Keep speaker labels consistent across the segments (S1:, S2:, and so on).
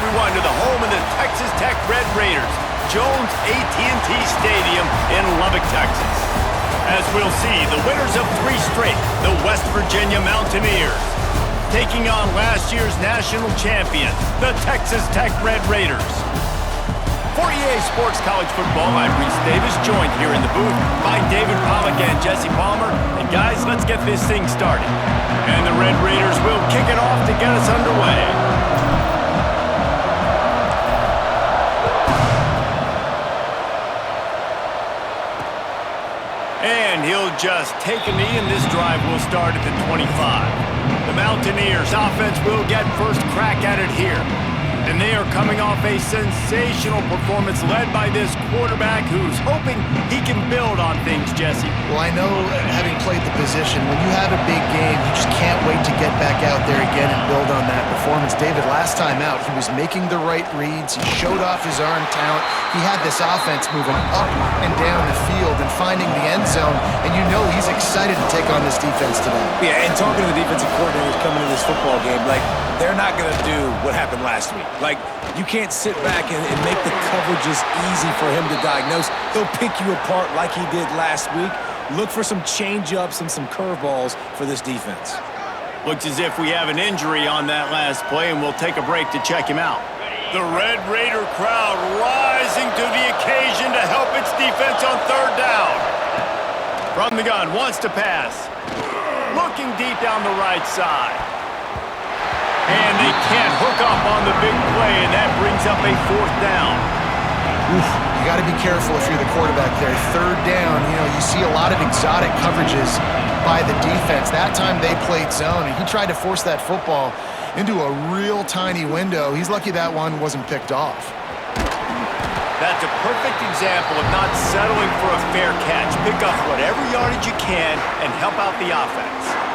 S1: everyone to the home of the Texas Tech Red Raiders, Jones AT&T Stadium in Lubbock, Texas. As we'll see, the winners of 3 straight, the West Virginia Mountaineers, taking on last year's national champion, the Texas Tech Red Raiders. For EA Sports College Football, I'm Reese Davis, joined here in the booth by David Pollack and Jesse Palmer. And guys, let's get this thing started. And the Red Raiders will kick it off to get us underway. And he'll just take a knee, and this drive will start at the 25. The Mountaineers offense will get first crack at it here. And they are coming off a sensational performance led by this quarterback who's hoping he can build on things, Jesse.
S2: Well, I know, having played the position, when you have a big game, you just can't wait to get back out there again and build on that performance. David, last time out, he was making the right reads. He showed off his arm talent. He had this offense moving up and down the field and finding the end zone. And you know he's excited to take on this defense today.
S3: Yeah, and talking to the defensive coordinators coming into this football game, they're not going to do what happened last week. You can't sit back and make the coverages easy for him to diagnose. He'll pick you apart like he did last week. Look for some change-ups and some curveballs for this defense.
S1: Looks as if we have an injury on that last play, and we'll take a break to check him out. The Red Raider crowd rising to the occasion to help its defense on 3rd down. From the gun, wants to pass. Looking deep down the right side. And they can't hook up on the big play, and that brings up a 4th down.
S2: Oof, you got to be careful if you're the quarterback there. 3rd down, you see a lot of exotic coverages by the defense. That time they played zone, and he tried to force that football into a real tiny window. He's lucky that one wasn't picked off.
S1: That's a perfect example of not settling for a fair catch. Pick up whatever yardage you can and help out the offense.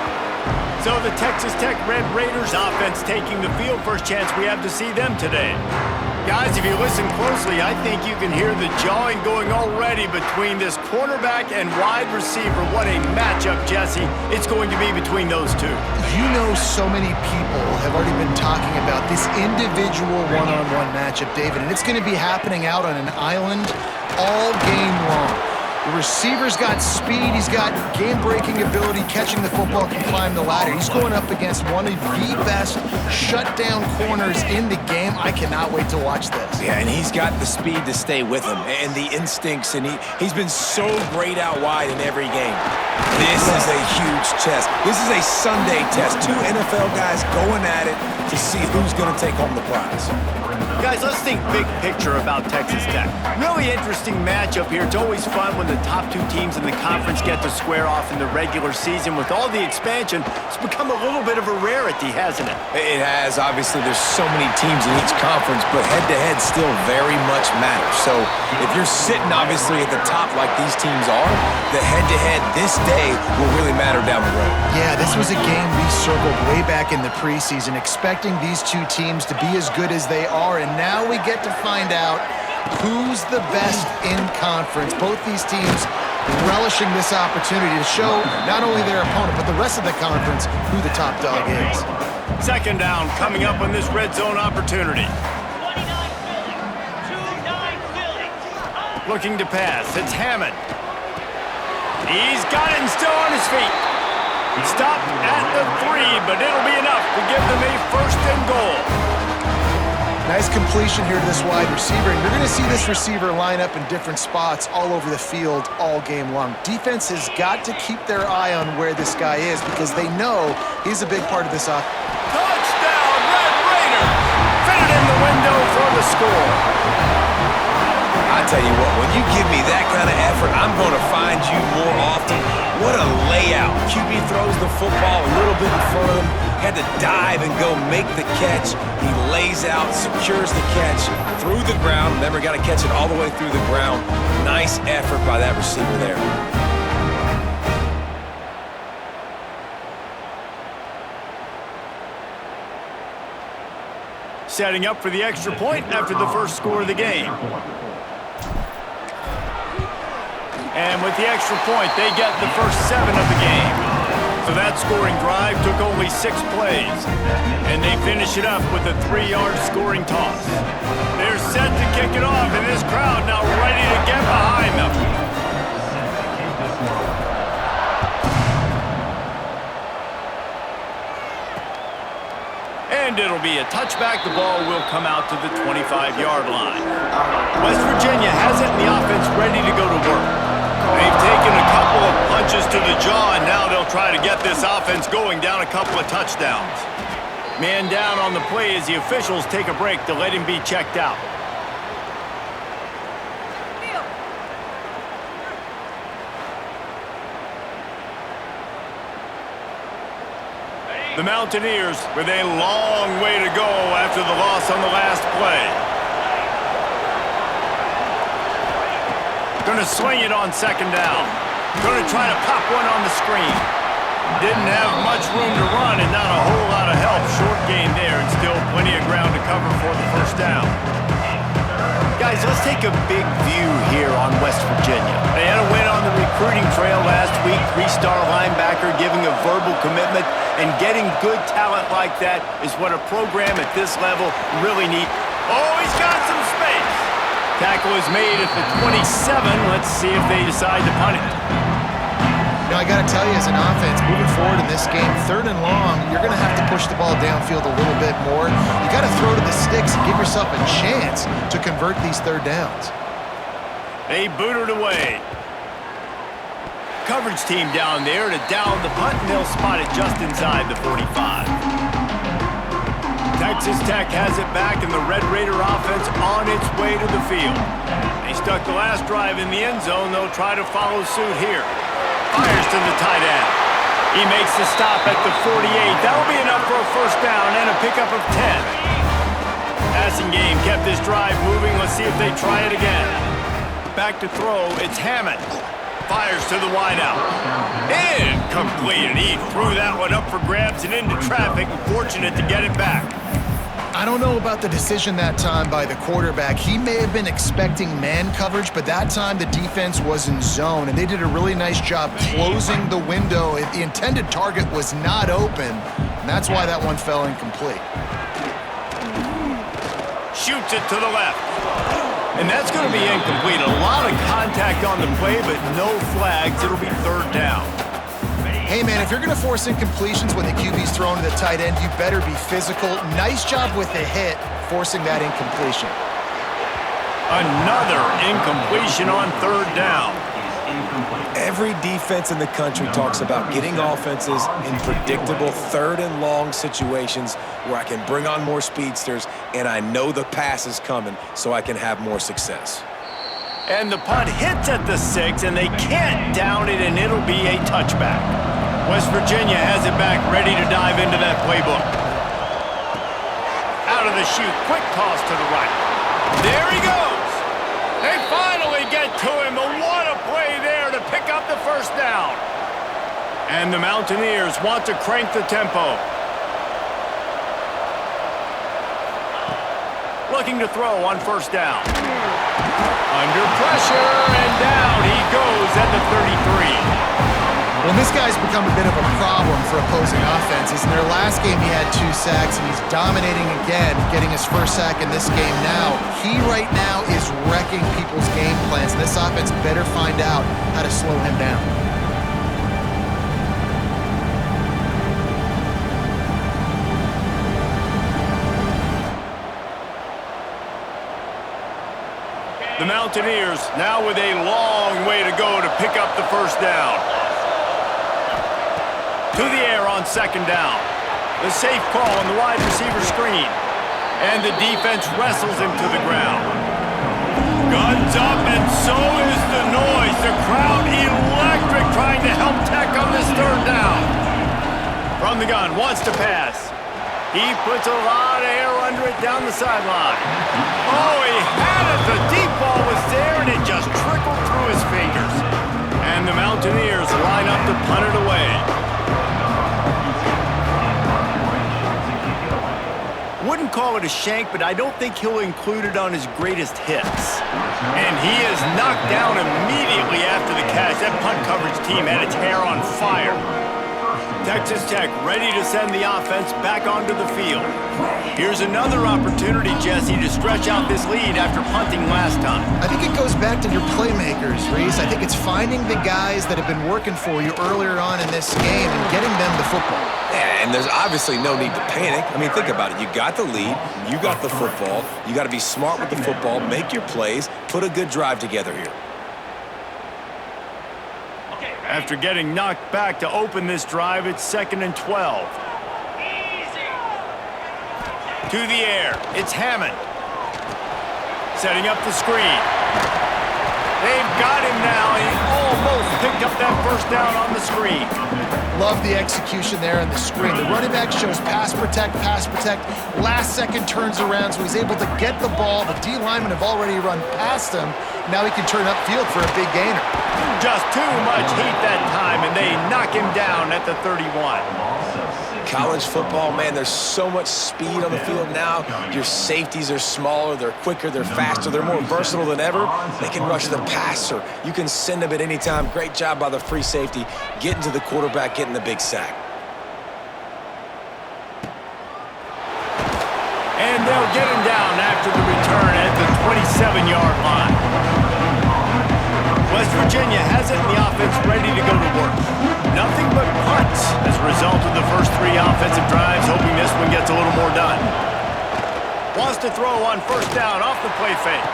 S1: So the Texas Tech Red Raiders offense taking the field. First chance we have to see them today. Guys, if you listen closely, I think you can hear the jawing going already between this cornerback and wide receiver. What a matchup, Jesse, it's going to be between those two.
S2: You know, so many people have already been talking about this individual one-on-one matchup, David, and it's going to be happening out on an island all game long. The receiver's got speed, he's got game-breaking ability, catching the football, can climb the ladder. He's going up against one of the best shutdown corners in the game. I cannot wait to watch this.
S3: Yeah, and he's got the speed to stay with him and the instincts, and he's been so great out wide in every game. This is a huge test. This is a Sunday test. 2 NFL guys going at it to see who's going to take home the prize.
S1: Guys, let's think big picture about Texas Tech. Really interesting matchup here. It's always fun when the top 2 teams in the conference get to square off in the regular season. With all the expansion, it's become a little bit of a rarity, hasn't it?
S3: It has. Obviously, there's so many teams in each conference, but head-to-head still very much matters. So if you're sitting, obviously, at the top like these teams are, the head-to-head this day will really matter down the road.
S2: Yeah, this was a game we circled way back in the preseason, expecting these 2 teams to be as good as they are, and now we get to find out who's the best in conference. Both these teams relishing this opportunity to show not only their opponent, but the rest of the conference who the top dog is.
S1: 2nd down coming up on this red zone opportunity. Looking to pass. It's Hammond. He's got it and still on his feet. Stop at the 3, but it'll be enough to give them a 1st and goal.
S2: Nice completion here to this wide receiver, and you're going to see this receiver line up in different spots all over the field all game long. Defense has got to keep their eye on where this guy is because they know he's a big part of this offense.
S1: Touchdown, Red Raiders! Fitted in the window for the score.
S3: I tell you what, when you give me that kind of effort, I'm going to find you more often. What a layout. QB throws the football a little bit in front of him. Had to dive and go make the catch. He lays out, secures the catch through the ground. Remember, got to catch it all the way through the ground. Nice effort by that receiver there.
S1: Setting up for the extra point after the first score of the game. And with the extra point, they get the first 7 of the game. So that scoring drive took only 6 plays, and they finish it up with a 3-yard scoring toss. They're set to kick it off, and this crowd now ready to get behind them. And it'll be a touchback. The ball will come out to the 25-yard line. West Virginia has it, and the offense ready to go to work. They've taken a couple of punches to the jaw, and now they'll try to get this offense going down a couple of touchdowns. Man down on the play as the officials take a break to let him be checked out. The Mountaineers with a long way to go after the loss on the last play. Going to swing it on 2nd down. Going to try to pop one on the screen. Didn't have much room to run and not a whole lot of help. Short gain there and still plenty of ground to cover for the 1st down. Guys, let's take a big view here on West Virginia. They had a win on the recruiting trail last week. 3-star linebacker giving a verbal commitment, and getting good talent like that is what a program at this level really needs. Oh, he's got some space. Tackle is made at the 27. Let's see if they decide to punt it.
S2: Now, I got to tell you, as an offense, moving forward in this game, 3rd and long, you're going to have to push the ball downfield a little bit more. You got to throw to the sticks and give yourself a chance to convert these 3rd downs.
S1: They boot it away. Coverage team down there to down the punt, and they'll spot it just inside the 45. Texas Tech has it back, and the Red Raider offense on its way to the field. They stuck the last drive in the end zone. They'll try to follow suit here. Fires to the tight end. He makes the stop at the 48. That'll be enough for a 1st down and a pickup of 10. Passing game kept this drive moving. Let's see if they try it again. Back to throw. It's Hammond. Fires to the wideout. Incomplete. And he threw that one up for grabs and into traffic. Fortunate to get it back.
S2: I don't know about the decision that time by the quarterback. He may have been expecting man coverage, but that time the defense was in zone, and they did a really nice job closing the window. The intended target was not open, and that's why that one fell incomplete.
S1: Shoots it to the left. And that's going to be incomplete. A lot of contact on the play, but no flags. It'll be 3rd down.
S2: Hey, man, if you're going to force incompletions when the QB's thrown to the tight end, you better be physical. Nice job with the hit, forcing that incompletion.
S1: Another incompletion on 3rd down.
S3: Every defense in the country talks about getting offenses in predictable 3rd and long situations where I can bring on more speedsters and I know the pass is coming so I can have more success.
S1: And the punt hits at the 6, and they can't down it, and it'll be a touchback. West Virginia has it back, ready to dive into that playbook. Out of the chute, quick toss to the right. There he goes. They finally get to him, but what a play there to pick up the 1st down. And the Mountaineers want to crank the tempo. Looking to throw on 1st down. Under pressure, and down he goes at the 33.
S2: Well, this guy's become a bit of a problem for opposing offenses. In their last game, he had 2 sacks, and he's dominating again, getting his 1st sack in this game now. He right now is wrecking people's game plans, and this offense better find out how to slow him down.
S1: The Mountaineers now with a long way to go to pick up the 1st down. To the air on 2nd down. The safe call on the wide receiver screen. And the defense wrestles him to the ground. Guns up, and so is the noise. The crowd electric, trying to help Tech on this 3rd down. From the gun, wants to pass. He puts a lot of air under it down the sideline. Oh, he had it. The deep ball was there, and it just trickled through his fingers. And the Mountaineers line up to punt it away. Wouldn't call it a shank, but I don't think he'll include it on his greatest hits. And he is knocked down immediately after the catch. That punt coverage team had its hair on fire. Texas Tech ready to send the offense back onto the field. Here's another opportunity, Jesse, to stretch out this lead after punting last time.
S2: I think it goes back to your playmakers, Reese. I think it's finding the guys that have been working for you earlier on in this game and getting them the football.
S3: Yeah, and there's obviously no need to panic. I mean, think about it. You got the lead. You got the football. You got to be smart with the football, make your plays, put a good drive together here.
S1: After getting knocked back to open this drive, it's 2nd and 12. To the air, it's Hammond. Setting up the screen. They've got him now, and he almost picked up that first down on the screen.
S2: Love the execution there on the screen. The running back shows pass protect, last second turns around, so he's able to get the ball. The D linemen have already run past him. Now he can turn upfield for a big gainer.
S1: Just too much heat that time, and they knock him down at the 31.
S3: College football, man, there's so much speed on the field now. Your safeties are smaller, they're quicker, they're faster, they're more versatile than ever. They can rush the passer. You can send them at any time. Great job by the free safety, getting to the quarterback, getting the big sack.
S1: And they'll get him down after the return at the 27-yard line. West Virginia has it, and the offense ready to go to work. Nothing but punts as a result of the first 3 offensive drives, hoping this one gets a little more done. Wants to throw on first down off the play fake.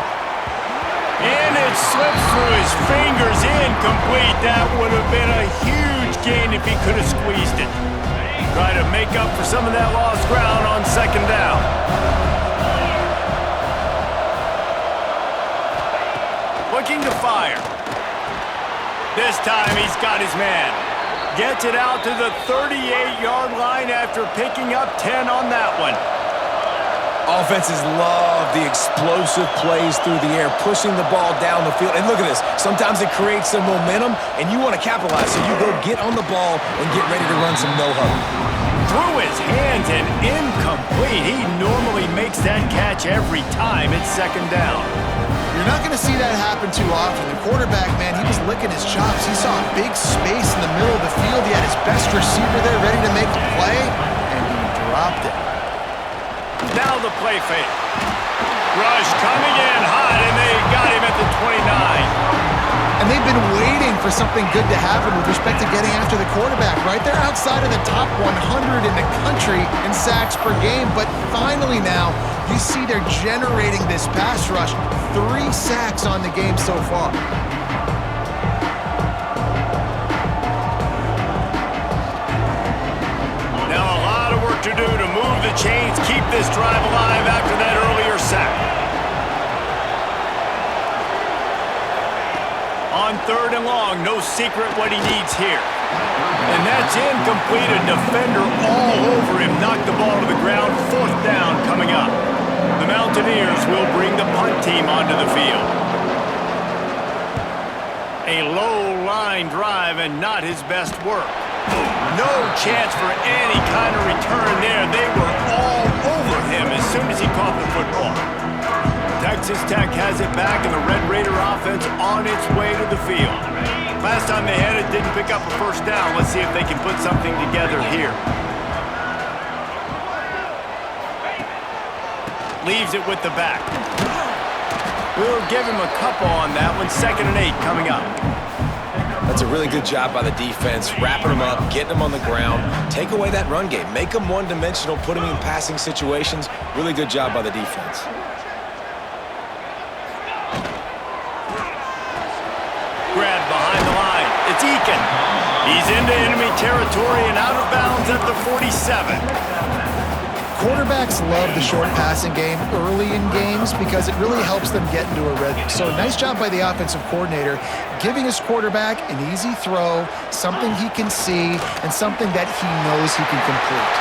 S1: And it slips through his fingers, incomplete. That would have been a huge gain if he could have squeezed it. Try to make up for some of that lost ground on 2nd down. Looking to fire. This time he's got his man. Gets it out to the 38-yard line after picking up 10 on that one.
S3: Offenses love the explosive plays through the air, pushing the ball down the field. And look at this. Sometimes it creates some momentum, and you want to capitalize. So you go get on the ball and get ready to run some no-huddle.
S1: Through his hands and incomplete. He normally makes that catch every time. It's 2nd down.
S2: You're not going to see that happen too often. The quarterback, man, he was licking his chops. He saw a big space in the middle of the field. He had his best receiver there ready to make a play, and he dropped it.
S1: Now the play fake. Rush coming in hot, and they got him at the 29.
S2: And they've been waiting for something good to happen with respect to getting after the quarterback, right? They're outside of the top 100 in the country in sacks per game, but finally now you see they're generating this pass rush. 3 sacks on the game so far.
S1: Now a lot of work to do to move the chains, keep this drive alive after that earlier sack. On 3rd and long, no secret what he needs here. And that's incomplete. A defender all over him. Knocked the ball to the ground. 4th down coming up. The Mountaineers will bring the punt team onto the field. A low-line drive and not his best work. No chance for any kind of return there. They were all over him as soon as he caught the football. Texas Tech has it back, and the Red Raider offense on its way to the field. Last time they had it, didn't pick up a first down. Let's see if they can put something together here. Leaves it with the back. We'll give him a couple on that one. 2nd and 8 coming up.
S3: That's a really good job by the defense, wrapping them up, getting them on the ground. Take away that run game. Make them one-dimensional, put them in passing situations. Really good job by the defense.
S1: Grab behind the line. It's Eakin. He's into enemy territory and out of bounds at the 47.
S2: Quarterbacks love the short passing game early in games because it really helps them get into a rhythm. So nice job by the offensive coordinator, giving his quarterback an easy throw, something he can see, and something that he knows he can complete.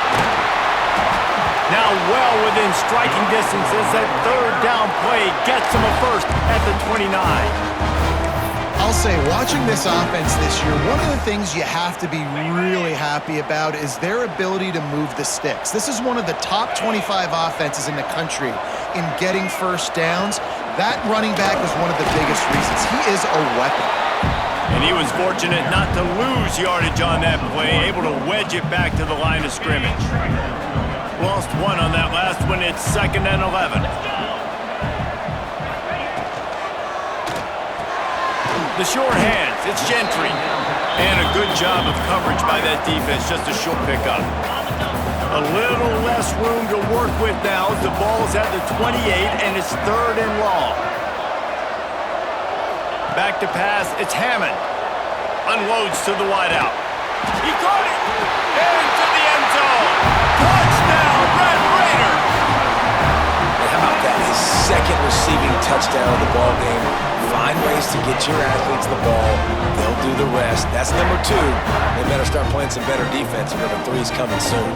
S1: Now well within striking distance as that 3rd down play gets him a first at the 29.
S2: I'll say, watching this offense this year, one of the things you have to be really happy about is their ability to move the sticks. This is one of the top 25 offenses in the country in getting first downs. That running back is one of the biggest reasons. He is a weapon.
S1: And he was fortunate not to lose yardage on that play, able to wedge it back to the line of scrimmage. Lost one on that last one. It's 2nd and 11. The short hands, it's Gentry. And a good job of coverage by that defense, just a short pickup. A little less room to work with now. The ball's at the 28, and it's 3rd and long. Back to pass, it's Hammond. Unloads to the wideout. He caught it! Into the end zone! Touchdown, Red Raider!
S3: And how about that? His 2nd receiving touchdown of the ball game. Find ways to get your athletes the ball. They'll do the rest. That's number 2. They better start playing some better defense. Number 3 is coming soon.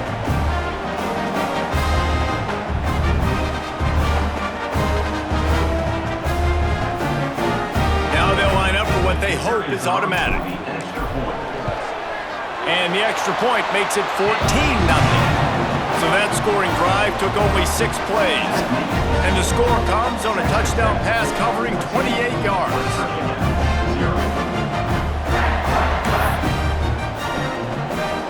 S1: Now they'll line up for what they hope is automatic. And the extra point makes it 14-0. So that scoring drive took only 6 plays. And the score comes on a touchdown pass covering 28 yards.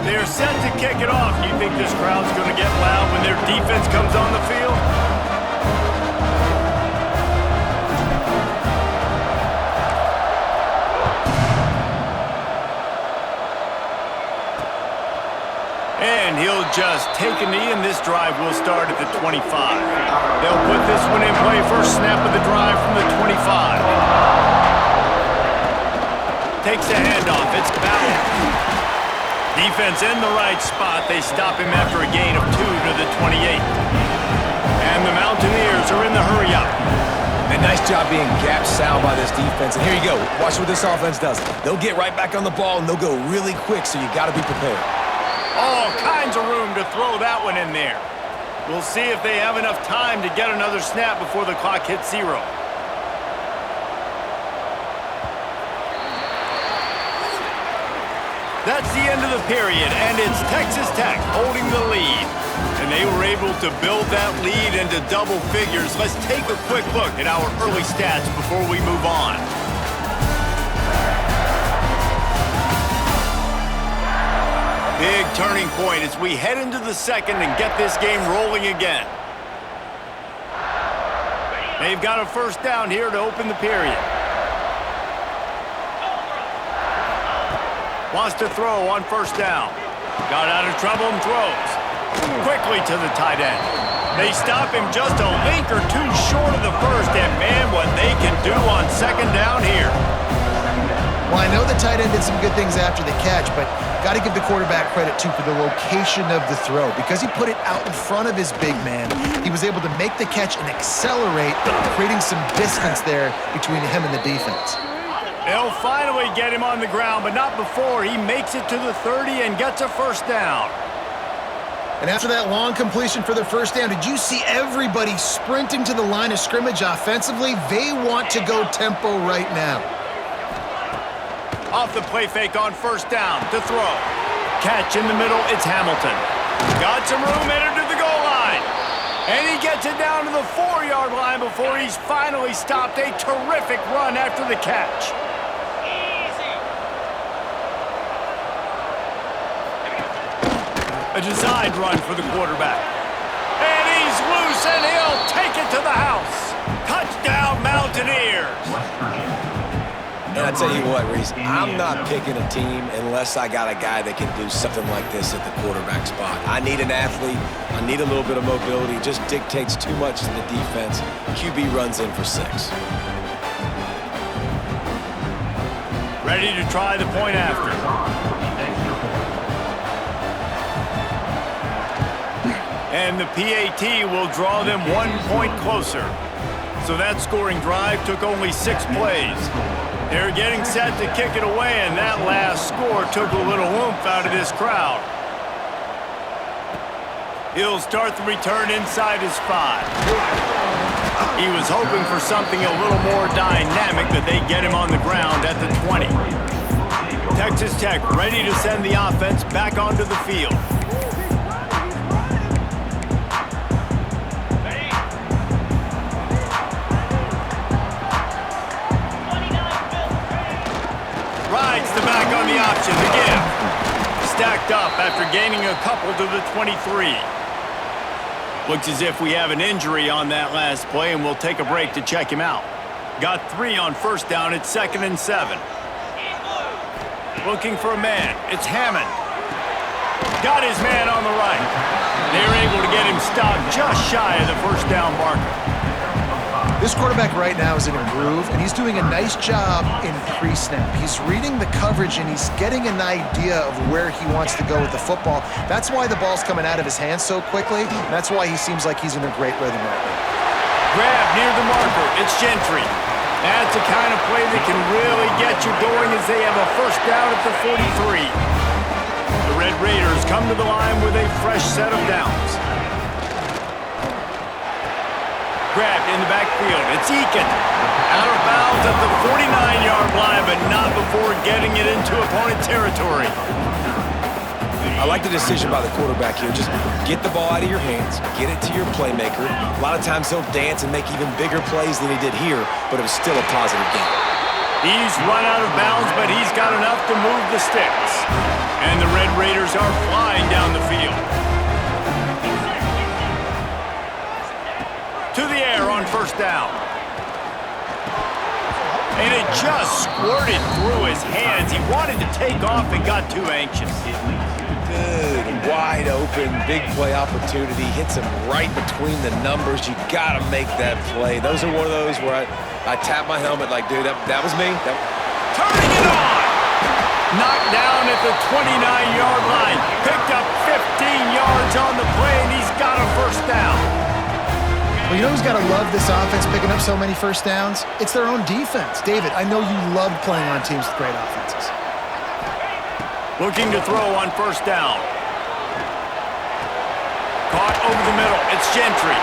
S1: They're set to kick it off. Do you think this crowd's going to get loud when their defense comes on the field? And he'll just take a knee, and this drive will start at the 25. They'll put this one in play. First snap of the drive from the 25. Takes a handoff. It's Ballard. Defense in the right spot. They stop him after a gain of 2 to the 28. And the Mountaineers are in the hurry-up.
S3: And nice job being gap sound by this defense. And here you go. Watch what this offense does. They'll get right back on the ball, and they'll go really quick, so you got to be prepared.
S1: All kinds of room to throw that one in there. We'll see if they have enough time to get another snap before the clock hits 0. That's the end of the period, and it's Texas Tech holding the lead. And they were able to build that lead into double figures. Let's take a quick look at our early stats before we move on. Big turning point as we head into the 2nd and get this game rolling again. They've got a first down here to open the period. Wants to throw on first down. Got out of trouble and throws. Quickly to the tight end. They stop him just a link or 2 short of the first, and man, what they can do on 2nd down here.
S2: Well, I know the tight end did some good things after the catch, but got to give the quarterback credit, too, for the location of the throw. Because he put it out in front of his big man, he was able to make the catch and accelerate, creating some distance there between him and the defense.
S1: They'll finally get him on the ground, but not before he makes it to the 30 and gets a first down.
S2: And after that long completion for the first down, did you see everybody sprinting to the line of scrimmage offensively? They want to go tempo right now.
S1: Off the play fake on first down to throw. Catch in the middle, it's Hamilton. Got some room, headed to the goal line. And he gets it down to the 4-yard line before he's finally stopped. A terrific run after the catch. A designed run for the quarterback. And he's loose, and he'll take it to the house. Touchdown, Mountaineers.
S3: And I tell you what, Reese, I'm not picking a team unless I got a guy that can do something like this at the quarterback spot. I need an athlete. I need a little bit of mobility. It just dictates too much to the defense. QB runs in for 6.
S1: Ready to try the point after. And the PAT will draw them 1 point closer. So that scoring drive took only 6 plays. They're getting set to kick it away, and that last score took a little oomph out of this crowd. He'll start the return inside his 5. He was hoping for something a little more dynamic, that they get him on the ground at the 20. Texas Tech ready to send the offense back onto the field. back on the option, the give. Stacked up after gaining a couple to the 23. Looks as if we have an injury on that last play, and we'll take a break to check him out. Got 3 on first down. It's 2nd and 7. Looking for a man. It's Hammond. Got his man on the right. They're able to get him stopped just shy of the first down marker.
S2: This quarterback right now is in a groove, and he's doing a nice job in pre-snap. He's reading the coverage, and he's getting an idea of where he wants to go with the football. That's why the ball's coming out of his hands so quickly, and that's why he seems like he's in a great rhythm right now.
S1: Grab near the marker. It's Gentry. That's the kind of play that can really get you going as they have a first down at the 43. The Red Raiders come to the line with a fresh set of downs. Grabbed in the backfield. It's Eakin. Out of bounds at the 49-yard line, but not before getting it into opponent territory.
S3: I like the decision by the quarterback here. Just get the ball out of your hands, get it to your playmaker. A lot of times he'll dance and make even bigger plays than he did here, but it was still a positive game.
S1: He's run out of bounds, but he's got enough to move the sticks. And the Red Raiders are flying down the field. To the air on first down. And it just squirted through his hands. He wanted to take off and got too anxious.
S3: Good, wide open, big play opportunity. Hits him right between the numbers. You got to make that play. Those are one of those where I tap my helmet like, dude, that was me.
S1: Turning it on! Knocked down at the 29-yard line. Picked up 15 yards on the play, and he's got a first down.
S2: Well, you know who's got to love this offense picking up so many first downs? It's their own defense. David, I know you love playing on teams with great offenses.
S1: Looking to throw on first down. Caught over the middle. It's Gentry.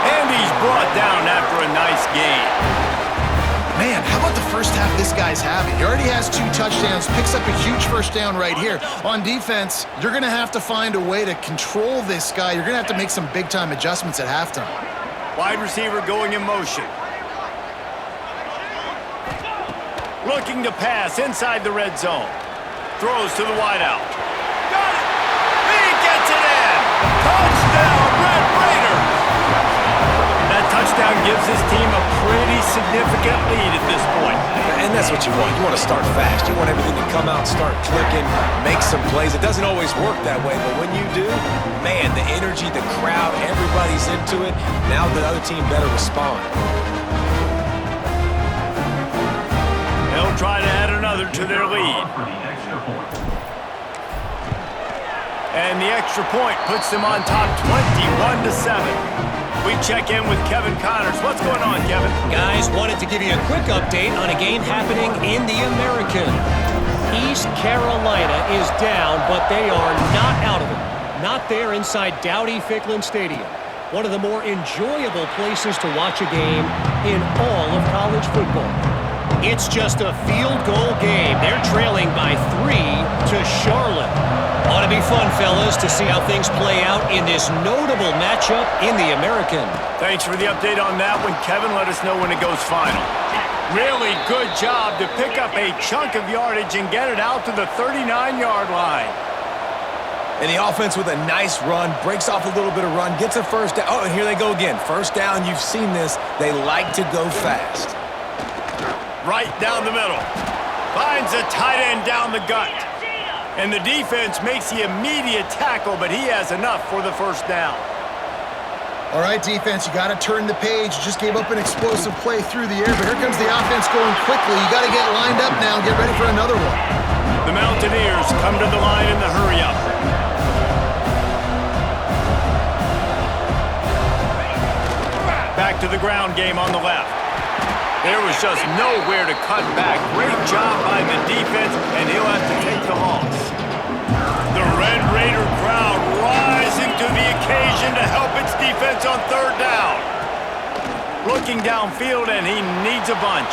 S1: And he's brought down after a nice gain.
S2: Man, how about the first half this guy's having? He already has 2 touchdowns, picks up a huge first down right here. On defense, you're going to have to find a way to control this guy. You're going to have to make some big-time adjustments at halftime.
S1: Wide receiver going in motion. Looking to pass inside the red zone. Throws to the wideout. Got it! He gets it in! Touchdown, Red Raiders! That touchdown gives his team a pretty significant lead at this point.
S3: And that's what you want. You want to start fast. You want everything to come out, start clicking, make some plays. It doesn't always work that way, but when you do, man, the energy, the crowd, everybody's into it. Now the other team better respond.
S1: They'll try to add another to their lead. And the extra point puts them on top 21-7. We check in with Kevin Connors. What's going on, Kevin?
S4: Guys, wanted to give you a quick update on a game happening in the American. East Carolina is down, but they are not out of it. Not there inside Dowdy-Ficklin Stadium. One of the more enjoyable places to watch a game in all of college football. It's just a field goal game. They're trailing by 3 to Charlotte. Ought to be fun, fellas, to see how things play out in this notable matchup in the American.
S1: Thanks for the update on that one, Kevin. Let us know when it goes final. Really good job to pick up a chunk of yardage and get it out to the 39-yard line.
S3: And the offense with a nice run, breaks off a little bit of run, gets a first down. Oh, and here they go again. First down, you've seen this. They like to go fast.
S1: Right down the middle. Finds a tight end down the gut. And the defense makes the immediate tackle, but he has enough for the first down.
S2: All right, defense, you got to turn the page. You just gave up an explosive play through the air, but here comes the offense going quickly. You got to get lined up now and get ready for another one.
S1: The Mountaineers come to the line in the hurry-up. Back to the ground game on the left. There was just nowhere to cut back. Great job by the defense, and he'll have to take the loss. The Red Raider crowd rising to the occasion to help its defense on third down. Looking downfield, and he needs a bunch.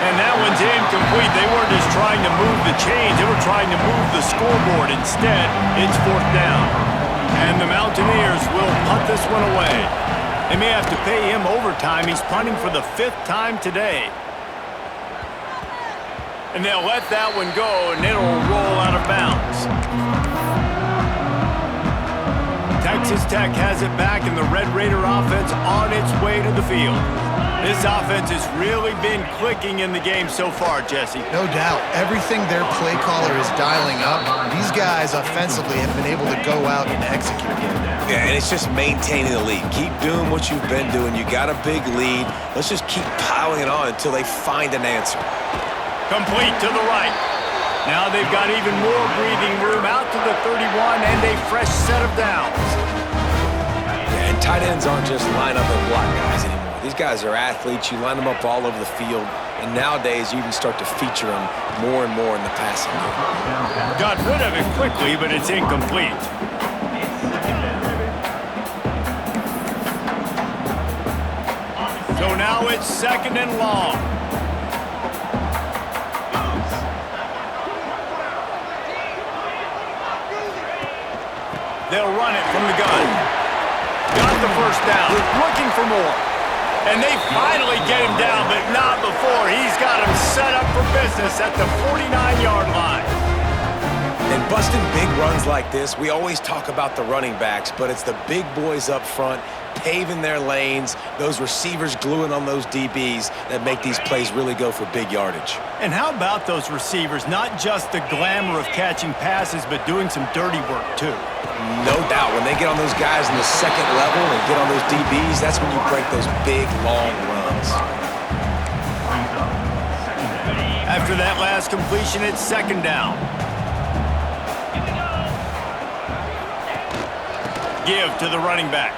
S1: And that one's incomplete. They weren't just trying to move the chains. They were trying to move the scoreboard. Instead, it's fourth down. And the Mountaineers will punt this one away. They may have to pay him overtime. He's punting for the 5th time today. And they'll let that one go, and it'll roll out of bounds. Texas Tech has it back, and the Red Raider offense on its way to the field. This offense has really been clicking in the game so far, Jesse.
S2: No doubt. Everything their play caller is dialing up, these guys offensively have been able to go out and execute.
S3: Yeah, and it's just maintaining the lead. Keep doing what you've been doing. You got a big lead. Let's just keep piling it on until they find an answer.
S1: Complete to the right. Now they've got even more breathing room out to the 31 and a fresh set of downs.
S3: Yeah, and tight ends aren't just line up and block guys anymore. These guys are athletes. You line them up all over the field. And nowadays, you can start to feature them more and more in the passing game.
S1: Got rid of it quickly, but it's incomplete. So now it's 2nd and long. They'll run it from the gun. Got the first down. Looking for more. And they finally get him down, but not before. He's got him set up for business at the 49-yard line.
S3: And busting big runs like this, we always talk about the running backs, but it's the big boys up front paving their lanes, those receivers gluing on those DBs that make these plays really go for big yardage.
S1: And how about those receivers? Not just the glamour of catching passes, but doing some dirty work, too.
S3: No doubt. When they get on those guys in the second level and get on those DBs, that's when you break those big, long runs.
S1: After that last completion, it's 2nd down. Give to the running back.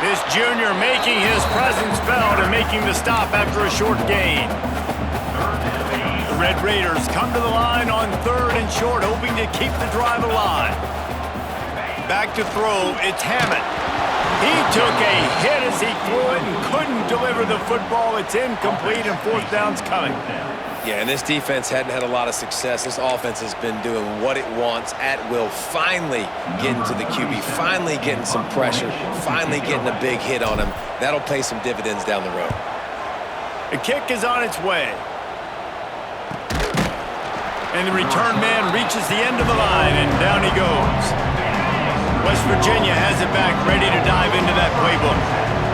S1: This junior making his presence felt and making the stop after a short gain. The Red Raiders come to the line on 3rd and short, hoping to keep the drive alive. Back to throw, it's Hammond. He took a hit as he threw it and couldn't deliver the football. It's incomplete and 4th down's coming.
S3: Yeah, and this defense hadn't had a lot of success. This offense has been doing what it wants at will. Finally getting to the QB, finally getting some pressure, finally getting a big hit on him. That'll pay some dividends down the road.
S1: The kick is on its way. And the return man reaches the end of the line, and down he goes. West Virginia has it back, ready to dive into that playbook.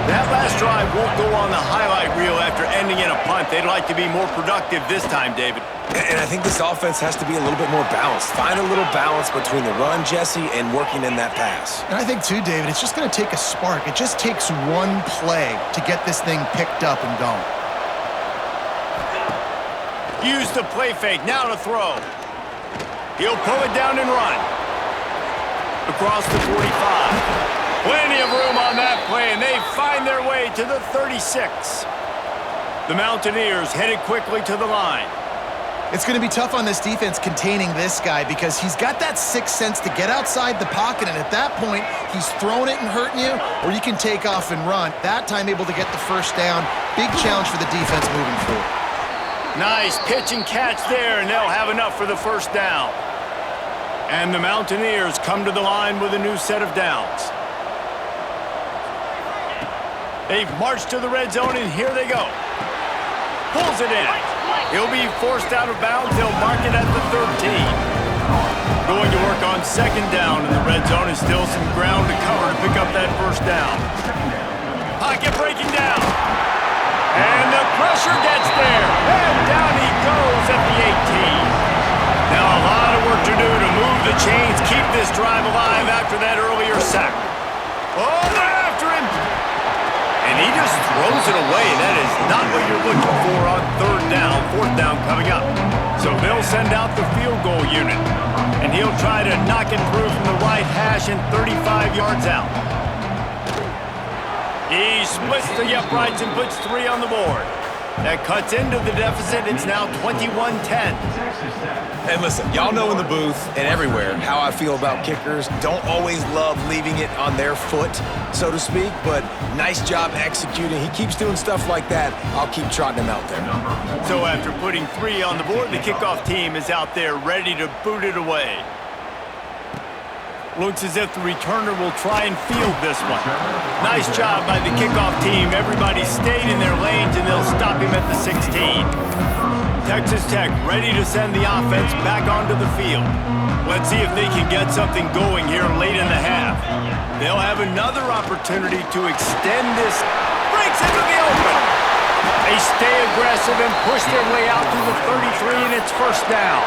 S1: That last drive won't go on the highlight reel after ending in a punt. They'd like to be more productive this time, David.
S3: And I think this offense has to be a little bit more balanced. Find a little balance between the run, Jesse, and working in that pass.
S2: And I think, too, David, it's just going to take a spark. It just takes one play to get this thing picked up and going.
S1: Use the play fake, now to throw. He'll pull it down and run. Across the 45. Plenty of room on that play, and they find their way to the 36. The Mountaineers headed quickly to the line.
S2: It's going to be tough on this defense containing this guy because he's got that sixth sense to get outside the pocket, and at that point, he's throwing it and hurting you, or you can take off and run. That time able to get the first down. Big challenge for the defense moving forward.
S1: Nice pitch and catch there, and they'll have enough for the first down. And the Mountaineers come to the line with a new set of downs. They've marched to the red zone, and here they go. Pulls it in. He'll be forced out of bounds. They'll mark it at the 13. Going to work on 2nd down, and the red zone is still some ground to cover to pick up that first down. Pocket breaking down. And the pressure gets there. And down he goes at the 18. Now a lot of work to do to move the chains, keep this drive alive after that earlier sack. Oh, they're after him. And he just throws it away. That is not what you're looking for on 3rd down. 4th down coming up. So they'll send out the field goal unit. And he'll try to knock it through from the right hash and 35 yards out. He splits the uprights and puts 3 on the board. That cuts into the deficit. It's now 21-10.
S3: And listen, y'all know in the booth and everywhere how I feel about kickers. Don't always love leaving it on their foot, so to speak, but nice job executing. He keeps doing stuff like that. I'll keep trotting him out there.
S1: So after putting 3 on the board, the kickoff team is out there ready to boot it away. Looks as if the returner will try and field this one. Nice job by the kickoff team. Everybody stayed in their lanes, and they'll stop him at the 16. Texas Tech ready to send the offense back onto the field. Let's see if they can get something going here late in the half. They'll have another opportunity to extend this. Breaks into the open. They stay aggressive and push their way out to the 33, and it's first down.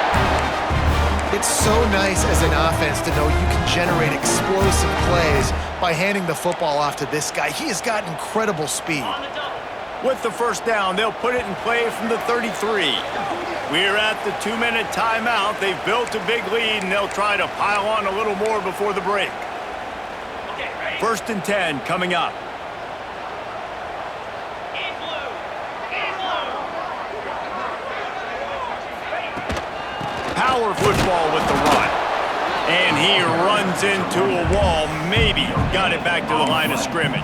S2: It's so nice as an offense to know you can generate explosive plays by handing the football off to this guy. He has got incredible speed.
S1: With the first down, they'll put it in play from the 33. We're at the 2-minute timeout. They've built a big lead, and they'll try to pile on a little more before the break. First and 10 coming up. Power football with the run. And he runs into a wall. Maybe got it back to the line of scrimmage.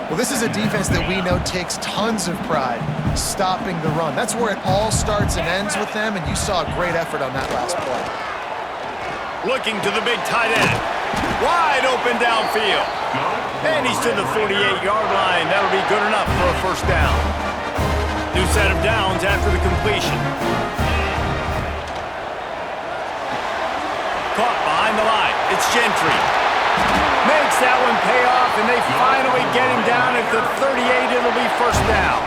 S2: Well, this is a defense that we know takes tons of pride stopping the run. That's where it all starts and ends with them, and you saw a great effort on that last play.
S1: Looking to the big tight end. Wide open downfield. And he's to the 48-yard line. That'll be good enough for a first down. New set of downs after the completion. Caught behind the line. It's Gentry. Makes that one pay off, and they finally get him down at the 38. It'll be first down.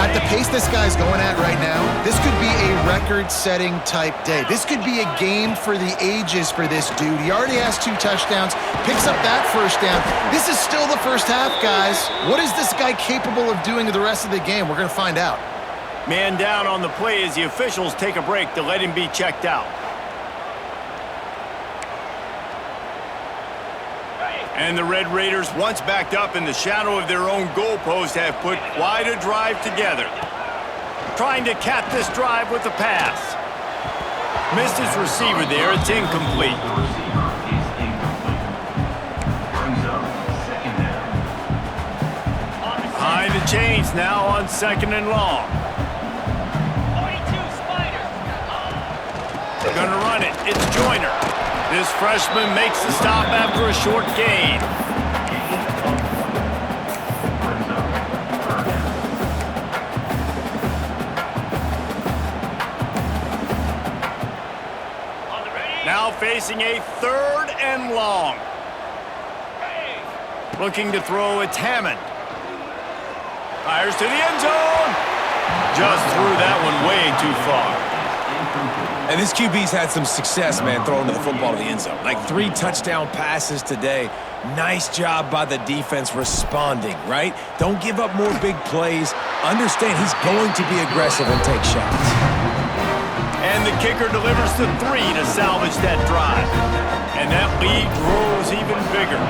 S2: At the pace this guy's going at right now, this could be a record-setting type day. This could be a game for the ages for this dude. He already has 2 touchdowns, picks up that first down. This is still the first half, guys. What is this guy capable of doing the rest of the game? We're going to find out.
S1: Man down on the play as the officials take a break to let him be checked out. And the Red Raiders, once backed up in the shadow of their own goalpost, have put quite a drive together. Trying to cap this drive with a pass. Missed his receiver there. It's incomplete. Behind the chains now on 2nd and long. They're going to run it. It's Joyner. This freshman makes the stop after a short gain. Now facing a 3rd and long. Looking to throw, it's Hammond. Fires to the end zone. Just threw that one way too far.
S3: And this QB's had some success, man, throwing to the football to the end zone. Like 3 touchdown passes today. Nice job by the defense responding, right? Don't give up more big plays. Understand he's going to be aggressive and take shots.
S1: And the kicker delivers the 3 to salvage that drive. And that lead grows even bigger.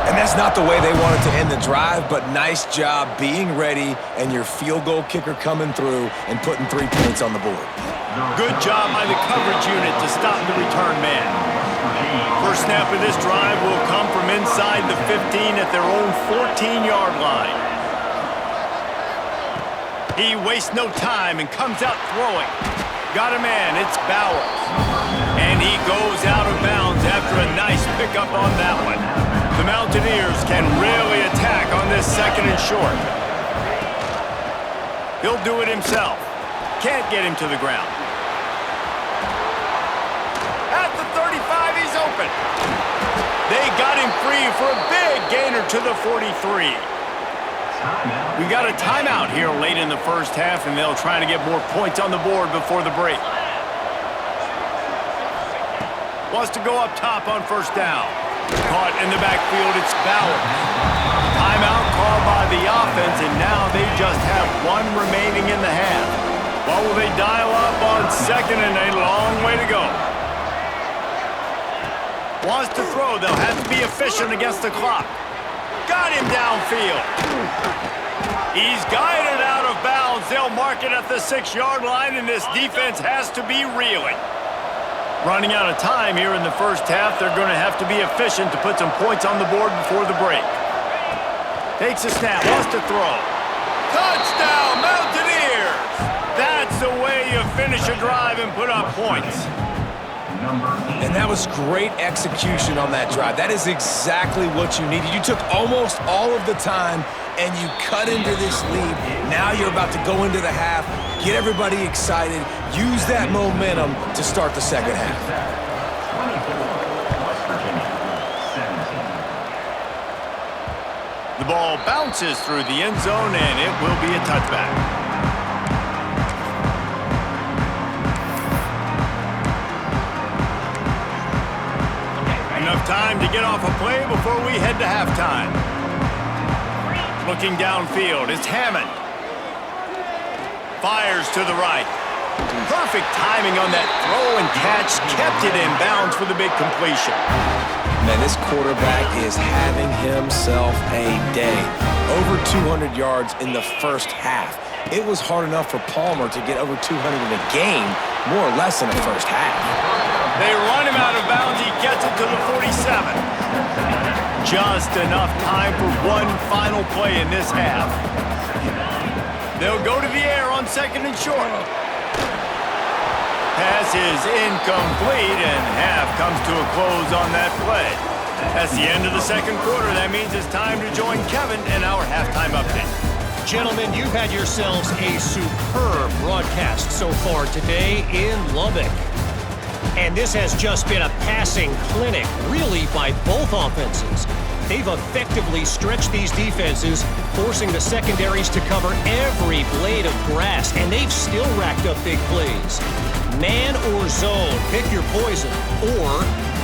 S3: And that's not the way they wanted to end the drive, but nice job being ready and your field goal kicker coming through and putting 3 points on the board.
S1: Good job by the coverage unit to stop the return man. First snap of this drive will come from inside the 15 at their own 14-yard line. He wastes no time and comes out throwing. Got a man, it's Bowers. And he goes out of bounds after a nice pickup on that one. The Mountaineers can really attack on this 2nd and short. He'll do it himself. Can't get him to the ground. At the 35, he's open. They got him free for a big gainer to the 43. We got a timeout here late in the first half, and they'll try to get more points on the board before the break. Wants to go up top on first down. Caught in the backfield, it's Bowers. Timeout called by the offense, and now they just have 1 remaining in the half. What will they dial up on 2nd and a long way to go? Wants to throw, they'll have to be efficient against the clock. Got him downfield. He's guided out of bounds. They'll mark it at the 6-yard line, and this defense has to be reeling. Running out of time here in the first half, they're going to have to be efficient to put some points on the board before the break. Takes a snap, wants to throw. Touchdown, Mountaineers! That's the way you finish a drive and put up points.
S3: And that was great execution on that drive. That is exactly what you needed. You took almost all of the time, and you cut into this lead. Now you're about to go into the half, get everybody excited, use that momentum to start the second half.
S1: The ball bounces through the end zone, and it will be a touchback. Enough time to get off a play before we head to halftime. Looking downfield, it's Hammond. Fires to the right. Perfect timing on that throw and catch. Kept it in bounds for the big completion.
S3: Man, this quarterback is having himself a day. Over 200 yards in the first half. It was hard enough for Palmer to get over 200 in a game, more or less in the first half.
S1: They run him out of bounds. He gets it to the 47. Just enough time for one final play in this half. They'll go to the air on second and short. Pass is incomplete, and half comes to a close on that play. That's the end of the second quarter. That means it's time to join Kevin in our halftime update.
S4: Gentlemen, you've had yourselves a superb broadcast so far today in Lubbock. And this has just been a passing clinic, really, by both offenses. They've effectively stretched these defenses, forcing the secondaries to cover every blade of grass, and they've still racked up big plays. Man or zone, pick your poison, or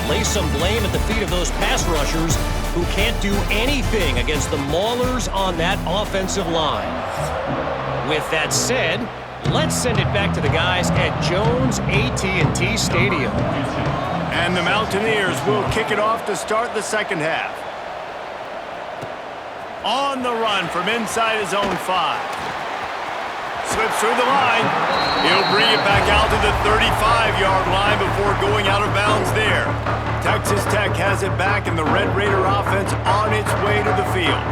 S4: lay some blame at the feet of those pass rushers who can't do anything against the maulers on that offensive line. With that said, let's send it back to the guys at Jones AT&T Stadium.
S1: And the Mountaineers will kick it off to start the second half. On the run from inside his own 5. Slips through the line. He'll bring it back out to the 35-yard line before going out of bounds there. Texas Tech has it back, and the Red Raider offense on its way to the field.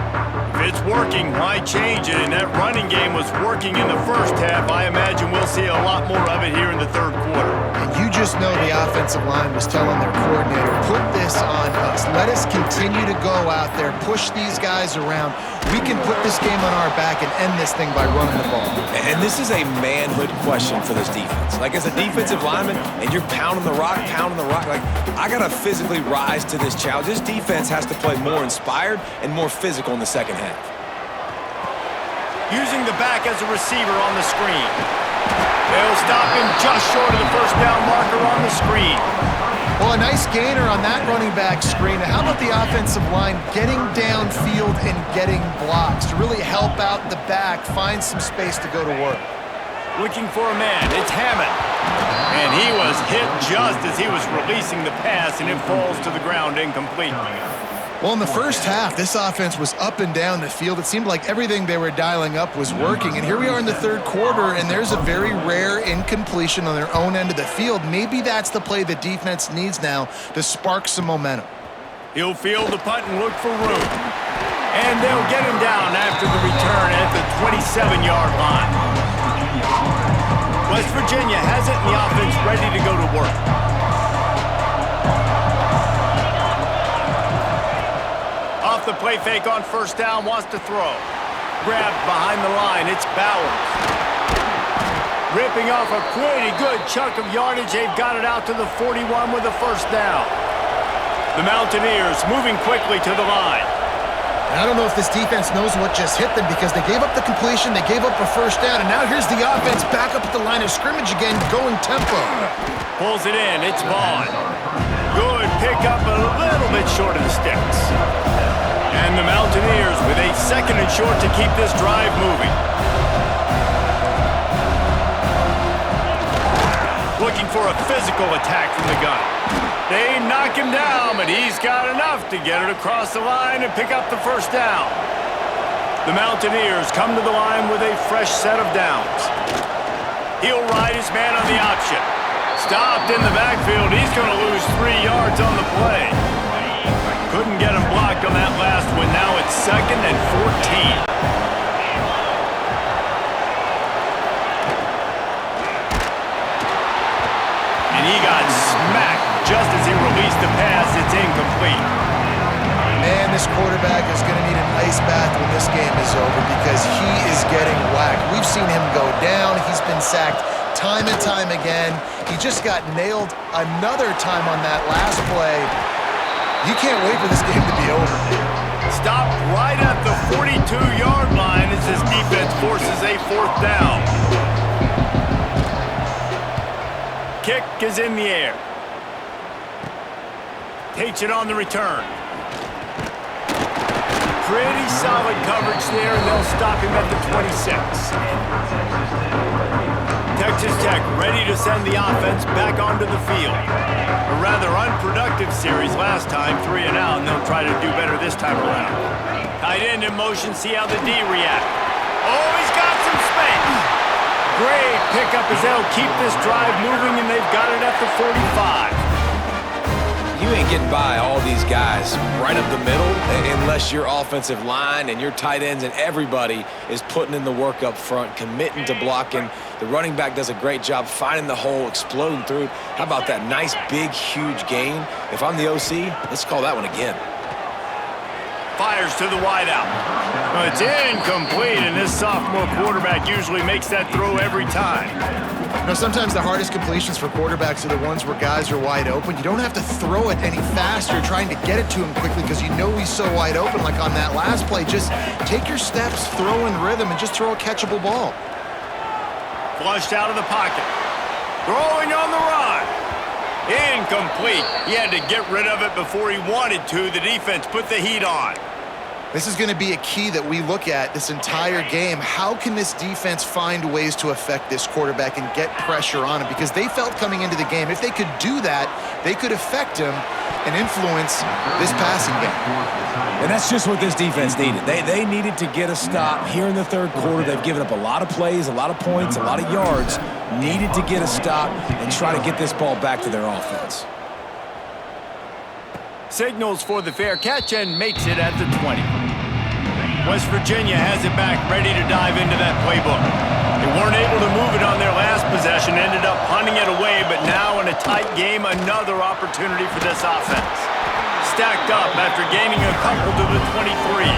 S1: If it's working, why change it? And that running game was working in the first half. I imagine we'll see a lot more of it here in the third quarter.
S2: And you just know the offensive line was telling their coordinator, put this on us. Let us continue to go out there, push these guys around. We can put this game on our back and end this thing by running the ball.
S3: And this is a manhood question for this defense. Like, as a defensive lineman, and you're pounding the rock, like, I got to physically rise to this challenge. This defense has to play more inspired and more physical in the second half.
S1: Using the back as a receiver on the screen. They'll stop him just short of the first down marker on the screen.
S2: Well, a nice gainer on that running back screen. How about the offensive line getting downfield and getting blocks to really help out the back, find some space to go to work?
S1: Looking for a man, it's Hammond. And he was hit just as he was releasing the pass, and it falls to the ground incomplete.
S2: Well, in the first half, this offense was up and down the field. It seemed like everything they were dialing up was working. And here we are in the third quarter, and there's a very rare incompletion on their own end of the field. Maybe that's the play the defense needs now to spark some momentum.
S1: He'll field the punt and look for room. And they'll get him down after the return at the 27-yard line. West Virginia has it, and the offense ready to go to work. Off the play fake on first down, wants to throw. Grabbed behind the line, it's Bowers. Ripping off a pretty good chunk of yardage. They've got it out to the 41 with a first down. The Mountaineers moving quickly to the line.
S2: I don't know if this defense knows what just hit them because they gave up the completion, they gave up a first down, and now here's the offense back up at the line of scrimmage again, going tempo.
S1: Pulls it in, it's Vaughn. Good pickup, a little bit short of the sticks. And the Mountaineers with a second and short to keep this drive moving. Looking for a physical attack from the gun. They knock him down, but he's got enough to get it across the line and pick up the first down. The Mountaineers come to the line with a fresh set of downs. He'll ride his man on the option. Stopped in the backfield. He's going to lose 3 yards on the play. Couldn't get him blocked on that last one. Now it's 2nd and 14. And he got smacked the pass. It's incomplete.
S2: Man, this quarterback is going to need an ice bath when this game is over because he is getting whacked. We've seen him go down. He's been sacked time and time again. He just got nailed another time on that last play. You can't wait for this game to be over.
S1: Stopped right at the 42-yard line as his defense forces a 4th down. Kick is in the air. Takes it on the return. Pretty solid coverage there, and they'll stop him at the 26. Texas Tech ready to send the offense back onto the field. A rather unproductive series last time, 3 and out, and they'll try to do better this time around. Tight end in motion, see how the D react. Oh, he's got some space. Great pickup as they'll keep this drive moving, and they've got it at the 45.
S3: You ain't getting by all these guys right up the middle unless your offensive line and your tight ends and everybody is putting in the work up front, committing to blocking. The running back does a great job finding the hole, exploding through. How about that nice, big, huge gain? If I'm the OC, let's call that one again.
S1: Fires to the wideout. Well, it's incomplete, and this sophomore quarterback usually makes that throw every time.
S2: You know, sometimes the hardest completions for quarterbacks are the ones where guys are wide open. You don't have to throw it any faster trying to get it to him quickly because you know he's so wide open, like on that last play. Just take your steps, throw in rhythm, and just throw a catchable ball.
S1: Flushed out of the pocket. Throwing on the run. Incomplete. He had to get rid of it before he wanted to. The defense put the heat on.
S2: This is going to be a key that we look at this entire game. How can this defense find ways to affect this quarterback and get pressure on him? Because they felt coming into the game, if they could do that, they could affect him and influence this passing game.
S3: And that's just what this defense needed. They needed to get a stop here in the 3rd quarter. They've given up a lot of plays, a lot of points, a lot of yards. Needed to get a stop and try to get this ball back to their offense.
S1: Signals for the fair catch and makes it at the 20. West Virginia has it back, ready to dive into that playbook. They weren't able to move it on their last possession, ended up punting it away, but now in a tight game, another opportunity for this offense. Stacked up after gaining a couple to the 23.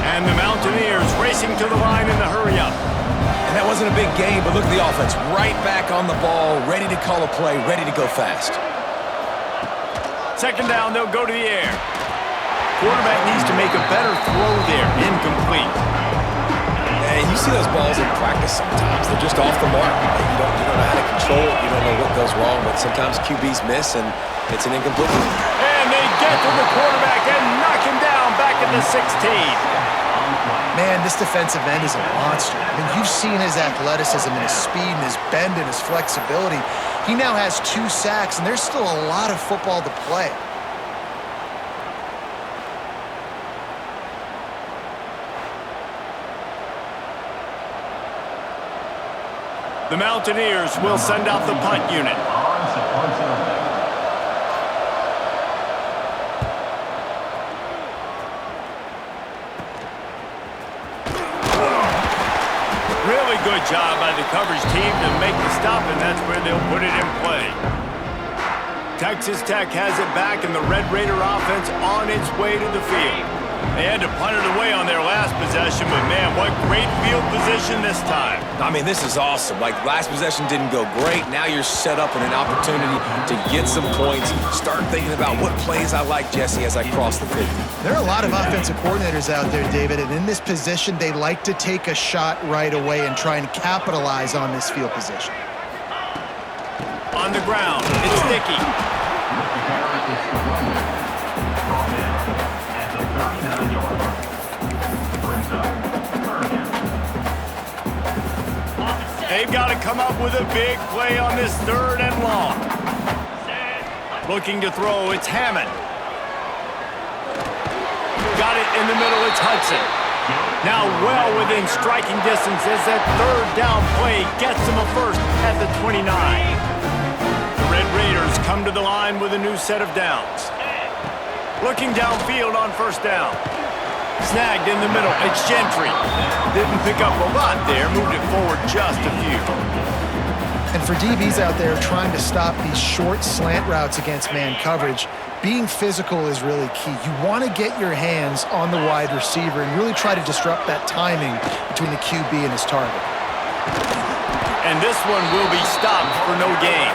S1: And the Mountaineers racing to the line in the hurry-up.
S3: And that wasn't a big game, but look at the offense. Right back on the ball, ready to call a play, ready to go fast.
S1: 2nd down, they'll go to the air. Quarterback needs to make a better throw there. Incomplete.
S3: And you see those balls in practice sometimes. They're just off the mark. You don't know how to control it. You don't know what goes wrong, but sometimes QBs miss, and it's an incomplete.
S1: And they get to the quarterback and knock him down back at the 16.
S2: Man, this defensive end is a monster. I mean, you've seen his athleticism and his speed and his bend and his flexibility. He now has 2 sacks, and there's still a lot of football to play.
S1: The Mountaineers will send out the punt unit. Really good job by the coverage team to make the stop, and that's where they'll put it in play. Texas Tech has it back, and the Red Raider offense on its way to the field. They had to punt it away on their last possession, but man, what great field position this time.
S3: I mean, this is awesome. Like, last possession didn't go great. Now you're set up in an opportunity to get some points. Start thinking about what plays I like, Jesse, as I cross the 50.
S2: There are a lot of offensive coordinators out there, David, and in this position, they like to take a shot right away and try and capitalize on this field position.
S1: On the ground, it's sticky. They've got to come up with a big play on this 3rd and long. Looking to throw, it's Hammond. Got it in the middle, it's Hudson. Now well within striking distance as that 3rd down play gets them a first at the 29. The Red Raiders come to the line with a new set of downs. Looking downfield on 1st down. Snagged in the middle, it's Gentry. Didn't pick up a lot there, moved it forward just a few.
S2: And for DBs out there trying to stop these short slant routes against man coverage, being physical is really key. You want to get your hands on the wide receiver and really try to disrupt that timing between the QB and his target.
S1: And this one will be stopped for no gain.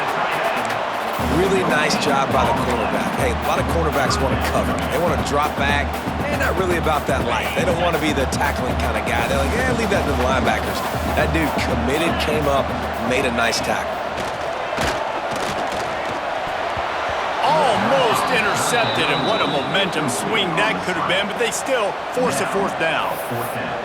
S3: Really nice job by the cornerback. Hey, a lot of cornerbacks want to cover. They want to drop back. They're not really about that life. They don't want to be the tackling kind of guy. They're like, yeah, leave that to the linebackers. That dude committed, came up, made a nice tackle.
S1: Almost intercepted, and what a momentum swing that could have been, but they still force a fourth down.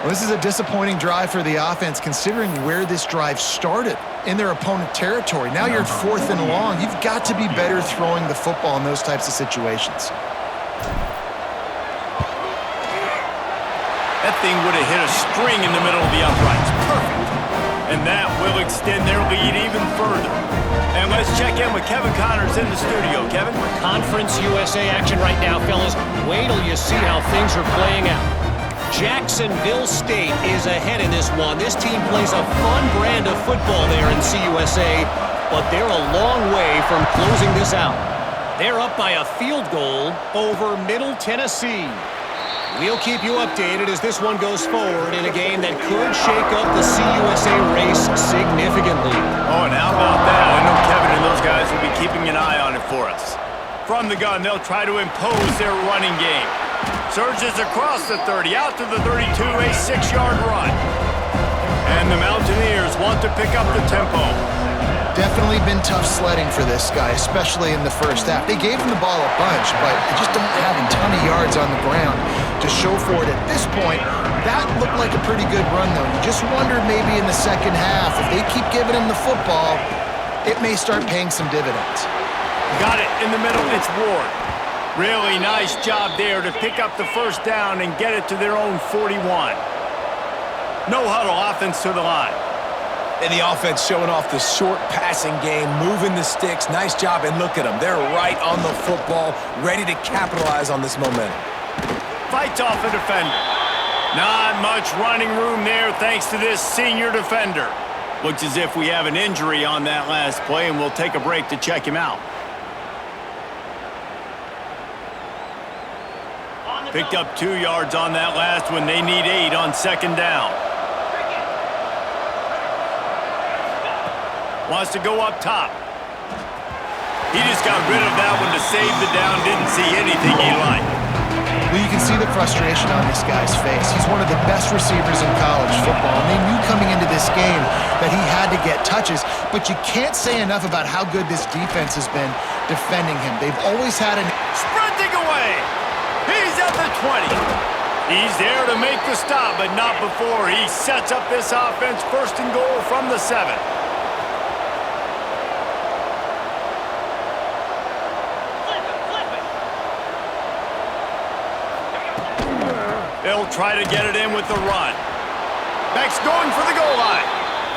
S2: Well, this is a disappointing drive for the offense, considering where this drive started in their opponent territory. Now you're at 4th and long. You've got to be better throwing the football in those types of situations.
S1: That thing would have hit a string in the middle of the uprights. Perfect. And that will extend their lead even further. And let's check in with Kevin Connors in the studio. Kevin?
S4: Conference USA action right now, fellas. Wait till you see how things are playing out. Jacksonville State is ahead in this one. This team plays a fun brand of football there in CUSA, but they're a long way from closing this out. They're up by a field goal over Middle Tennessee. We'll keep you updated as this one goes forward in a game that could shake up the CUSA race significantly.
S1: Oh, and how about that? I know Kevin and those guys will be keeping an eye on it for us. From the gun, they'll try to impose their running game. Surges across the 30, out to the 32, a 6-yard run. And the Mountaineers want to pick up the tempo.
S2: Definitely been tough sledding for this guy, especially in the first half. They gave him the ball a bunch, but they just don't have a ton of yards on the ground to show for it at this point. That looked like a pretty good run, though. You just wondered maybe in the second half, if they keep giving him the football, it may start paying some dividends.
S1: Got it in the middle, it's Ward. Really nice job there to pick up the first down and get it to their own 41. No huddle offense to the line.
S3: And the offense showing off the short passing game, moving the sticks. Nice job, and look at them. They're right on the football, ready to capitalize on this momentum.
S1: Fights off a defender. Not much running room there thanks to this senior defender. Looks as if we have an injury on that last play, and we'll take a break to check him out. Picked up 2 yards on that last one. They need 8 on second down. Wants to go up top. He just got rid of that one to save the down. Didn't see anything he liked.
S2: Well, you can see the frustration on this guy's face. He's one of the best receivers in college football, and they knew coming into this game that he had to get touches, but you can't say enough about how good this defense has been defending him. They've always had an...
S1: Sprinting away! He's at the 20. He's there to make the stop, but not before he sets up this offense. 1st and goal from the 7. They'll try to get it in with the run. Beck's going for the goal line.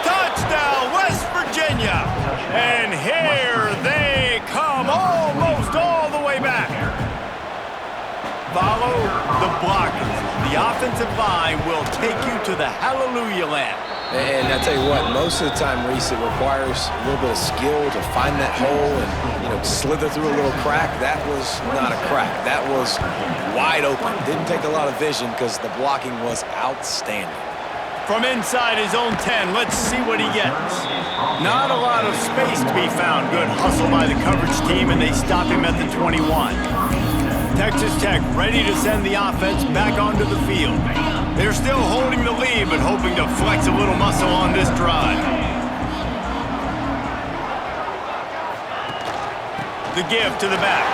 S1: Touchdown, West Virginia. And here they come, almost all the way back. Follow the blockers. The offensive line will take you to the hallelujah land.
S3: And I tell you what, most of the time, Reese, it requires a little bit of skill to find that hole and, slither through a little crack. That was not a crack. That was wide open. Didn't take a lot of vision because the blocking was outstanding.
S1: From inside his own 10, let's see what he gets. Not a lot of space to be found. Good hustle by the coverage team, and they stop him at the 21. Texas Tech ready to send the offense back onto the field. They're still holding the lead, but hoping to flex a little muscle on this drive. The give to the back.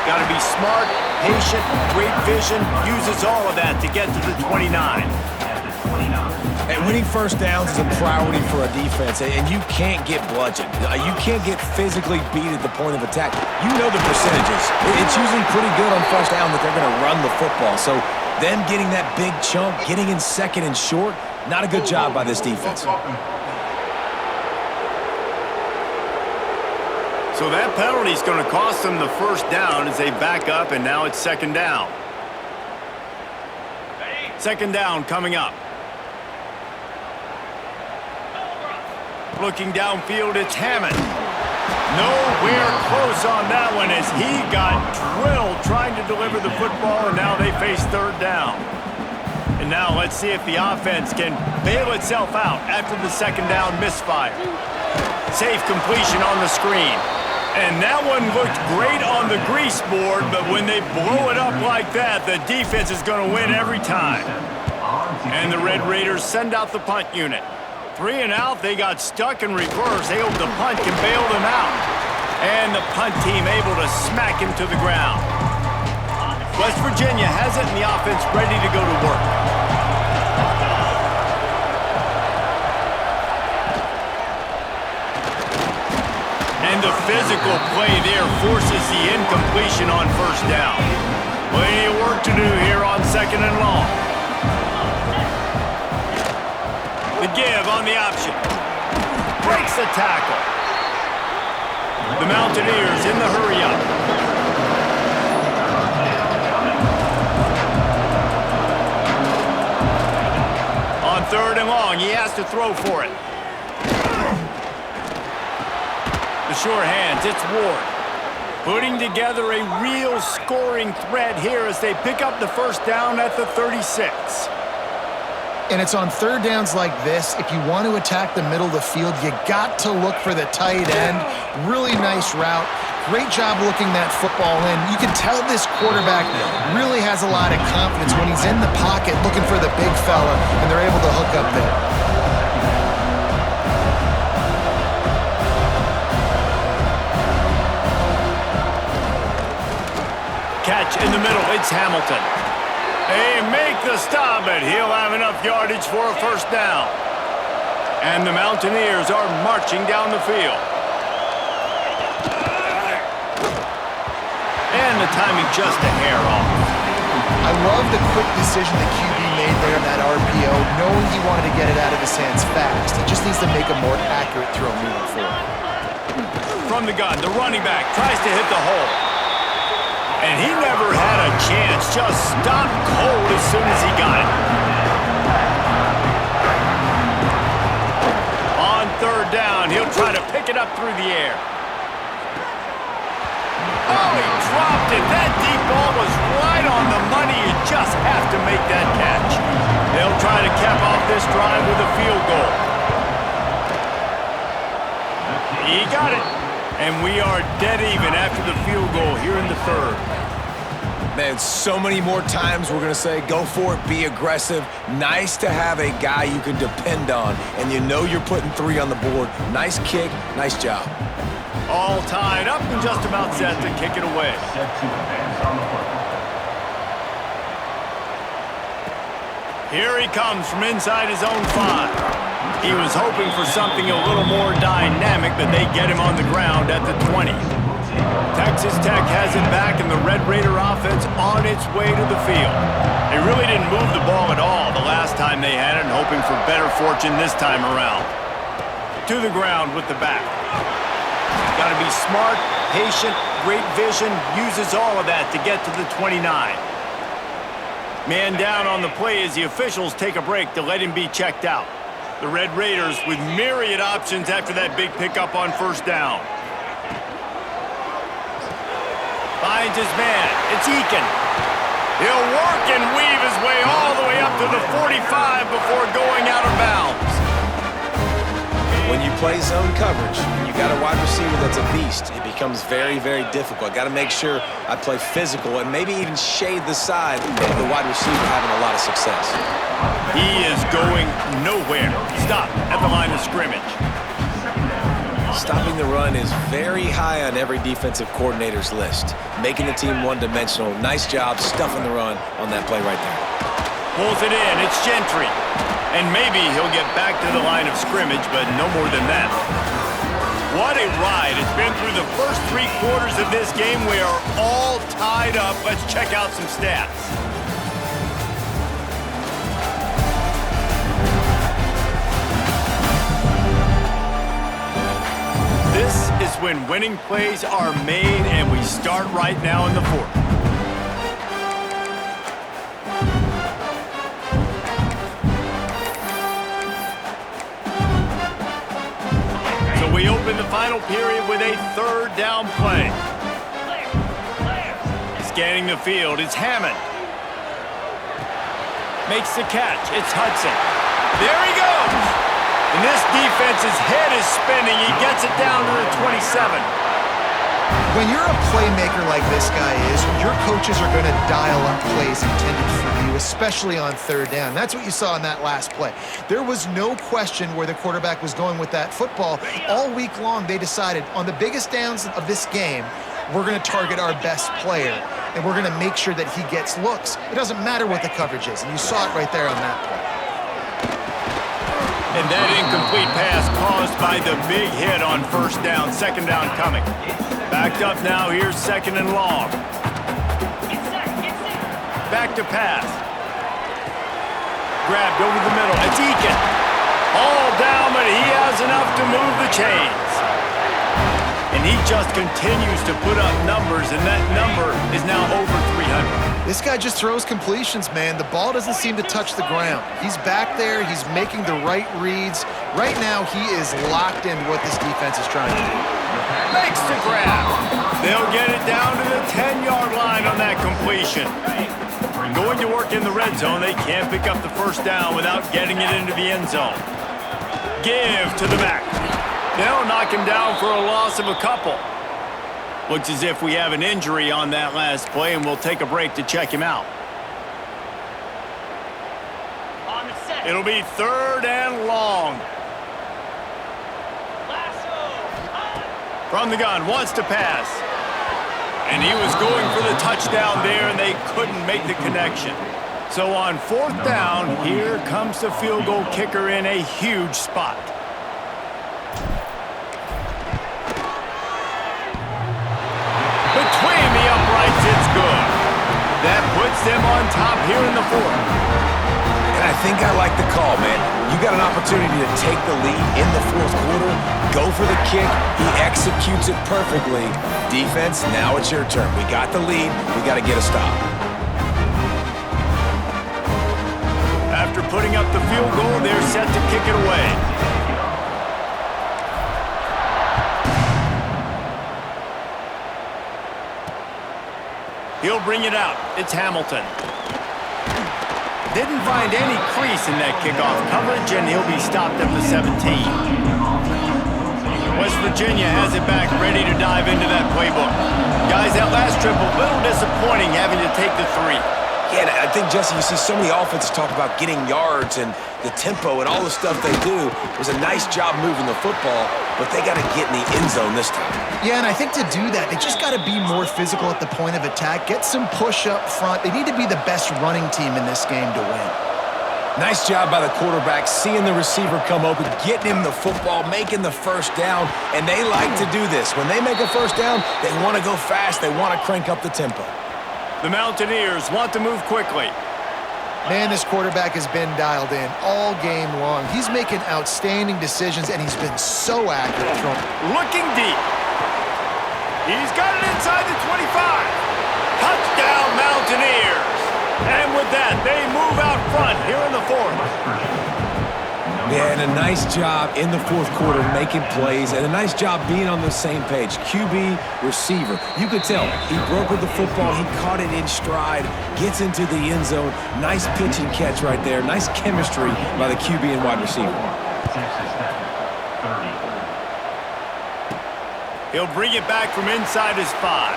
S1: Got to be smart, patient, great vision, uses all of that to get to the 29.
S3: And winning first downs is a priority for a defense, and you can't get bludgeoned. You can't get physically beat at the point of attack. You know the percentages. It's usually pretty good on first down that they're going to run the football. So them getting that big chunk, getting in second and short, not a good job by this defense.
S1: So that penalty is going to cost them the first down as they back up, and now it's second down. Second down coming up. Looking downfield, it's Hammond. Nowhere close on that one as he got drilled trying to deliver the football, and now they face third down. And now let's see if the offense can bail itself out after the second down misfire. Safe completion on the screen. And that one looked great on the grease board, but when they blow it up like that, the defense is going to win every time. And the Red Raiders send out the punt unit. 3 and out, they got stuck in reverse. They hope the punt can bail them out. And the punt team able to smack him to the ground. West Virginia has it and the offense ready to go to work. And the physical play there forces the incompletion on first down. Plenty of work to do here on second and long. The give on the option. Breaks the tackle. The Mountaineers in the hurry-up. On third and long, he has to throw for it. The sure hands, it's Ward. Putting together a real scoring threat here as they pick up the first down at the 36.
S2: And it's on third downs like this, if you want to attack the middle of the field, you got to look for the tight end. Really nice route. Great job looking that football in. You can tell this quarterback really has a lot of confidence when he's in the pocket looking for the big fella, and they're able to hook up there.
S1: Catch in the middle, it's Hamilton. They make the stop, but he'll have enough yardage for a first down. And the Mountaineers are marching down the field. And the timing just a hair off.
S2: I love the quick decision the QB made there in that RPO, knowing he wanted to get it out of his hands fast. He just needs to make a more accurate throw moving forward.
S1: From the gun, the running back tries to hit the hole. And he never had a chance, just stopped cold as soon as he got it. On third down, he'll try to pick it up through the air. Oh, he dropped it. That deep ball was right on the money. You just have to make that catch. They'll try to cap off this drive with a field goal. He got it. And we are dead even after the field goal here in the third.
S3: Man, so many more times we're going to say, go for it, be aggressive. Nice to have a guy you can depend on, and you know you're putting 3 on the board. Nice kick, nice job.
S1: All tied up and just about set to kick it away. Here he comes from inside his own 5. He was hoping for something a little more dynamic, but they get him on the ground at the 20. Texas Tech has it back, and the Red Raider offense on its way to the field. They really didn't move the ball at all the last time they had it, and hoping for better fortune this time around. To the ground with the back. Got to be smart, patient, great vision, uses all of that to get to the 29. Man down on the play as the officials take a break to let him be checked out. The Red Raiders with myriad options after that big pickup on first down. Finds his man. It's Eakin. He'll work and weave his way all the way up to the 45 before going out of bounds.
S3: When you play zone coverage, you got a wide receiver that's a beast. It becomes very, very difficult. Got to make sure I play physical and maybe even shade the side of the wide receiver having a lot of success.
S1: He is going nowhere. Stop at the line of scrimmage.
S3: Stopping the run is very high on every defensive coordinator's list. Making the team one-dimensional. Nice job stuffing the run on that play right there.
S1: Pulls it in. It's Gentry. And maybe he'll get back to the line of scrimmage, but no more than that. What a ride. It's been through the first 3 quarters of this game. We are all tied up. Let's check out some stats. This is when winning plays are made, and we start right now in the 4th. open the final period with a third down play. Scanning the field, it's Hammond. Makes the catch, it's Hudson. There he goes! And this defense's head is spinning. He gets it down to the 27.
S2: When you're a playmaker like this guy is, your coaches are going to dial up plays intended for you, especially on third down. That's what you saw in that last play. There was no question where the quarterback was going with that football. All week long, they decided on the biggest downs of this game, we're going to target our best player, and we're going to make sure that he gets looks. It doesn't matter what the coverage is, and you saw it right there on that play.
S1: And that incomplete pass caused by the big hit on first down, second down coming. Backed up now, here's second and long. Back to pass. Grabbed over the middle, it's Eakin. All down, but he has enough to move the chains. And he just continues to put up numbers, and that number is now over 300.
S2: This guy just throws completions, man. The ball doesn't seem to touch the ground. He's back there. He's making the right reads. Right now, he is locked into what this defense is trying to do.
S1: Makes the grab. They'll get it down to the 10-yard line on that completion. Going to work in the red zone. They can't pick up the first down without getting it into the end zone. Give to the back. They'll knock him down for a loss of a couple. Looks as if we have an injury on that last play, and we'll take a break to check him out. It'll be third and long. From the gun, wants to pass. And he was going for the touchdown there, and they couldn't make the connection. So on fourth down, here comes the field goal kicker in a huge spot. Between the uprights, it's good. That puts them on top here in the fourth.
S3: And I think I like the call, man. You got an opportunity to take the lead in the fourth quarter, go for the kick. He executes it perfectly. Defense, now it's your turn. We got the lead. We got to get a stop.
S1: After putting up the field goal, they're set to kick it away. He'll bring it out. It's Hamilton. Didn't find any crease in that kickoff coverage, and he'll be stopped at the 17. West Virginia has it back, ready to dive into that playbook. Guys, that last trip, a little disappointing having to take the 3.
S3: Yeah, and I think, Jesse, you see so many offenses talk about getting yards and the tempo and all the stuff they do. It was a nice job moving the football, but they got to get in the end zone this time.
S2: Yeah, and I think to do that, they just got to be more physical at the point of attack, get some push up front. They need to be the best running team in this game to win.
S3: Nice job by the quarterback, seeing the receiver come open, getting him the football, making the first down, and they like to do this. When they make a first down, they want to go fast, they want to crank up the tempo.
S1: The Mountaineers want to move quickly.
S2: Man, this quarterback has been dialed in all game long. He's making outstanding decisions, and he's been so accurate.
S1: Looking deep. He's got it inside the 25. Touchdown, Mountaineers. And with that, they move out front here in the fourth.
S3: Yeah, and a nice job in the fourth quarter making plays, and a nice job being on the same page. QB, receiver. You could tell he broke with the football. He caught it in stride, gets into the end zone. Nice pitch and catch right there. Nice chemistry by the QB and wide receiver.
S1: He'll bring it back from inside his 5.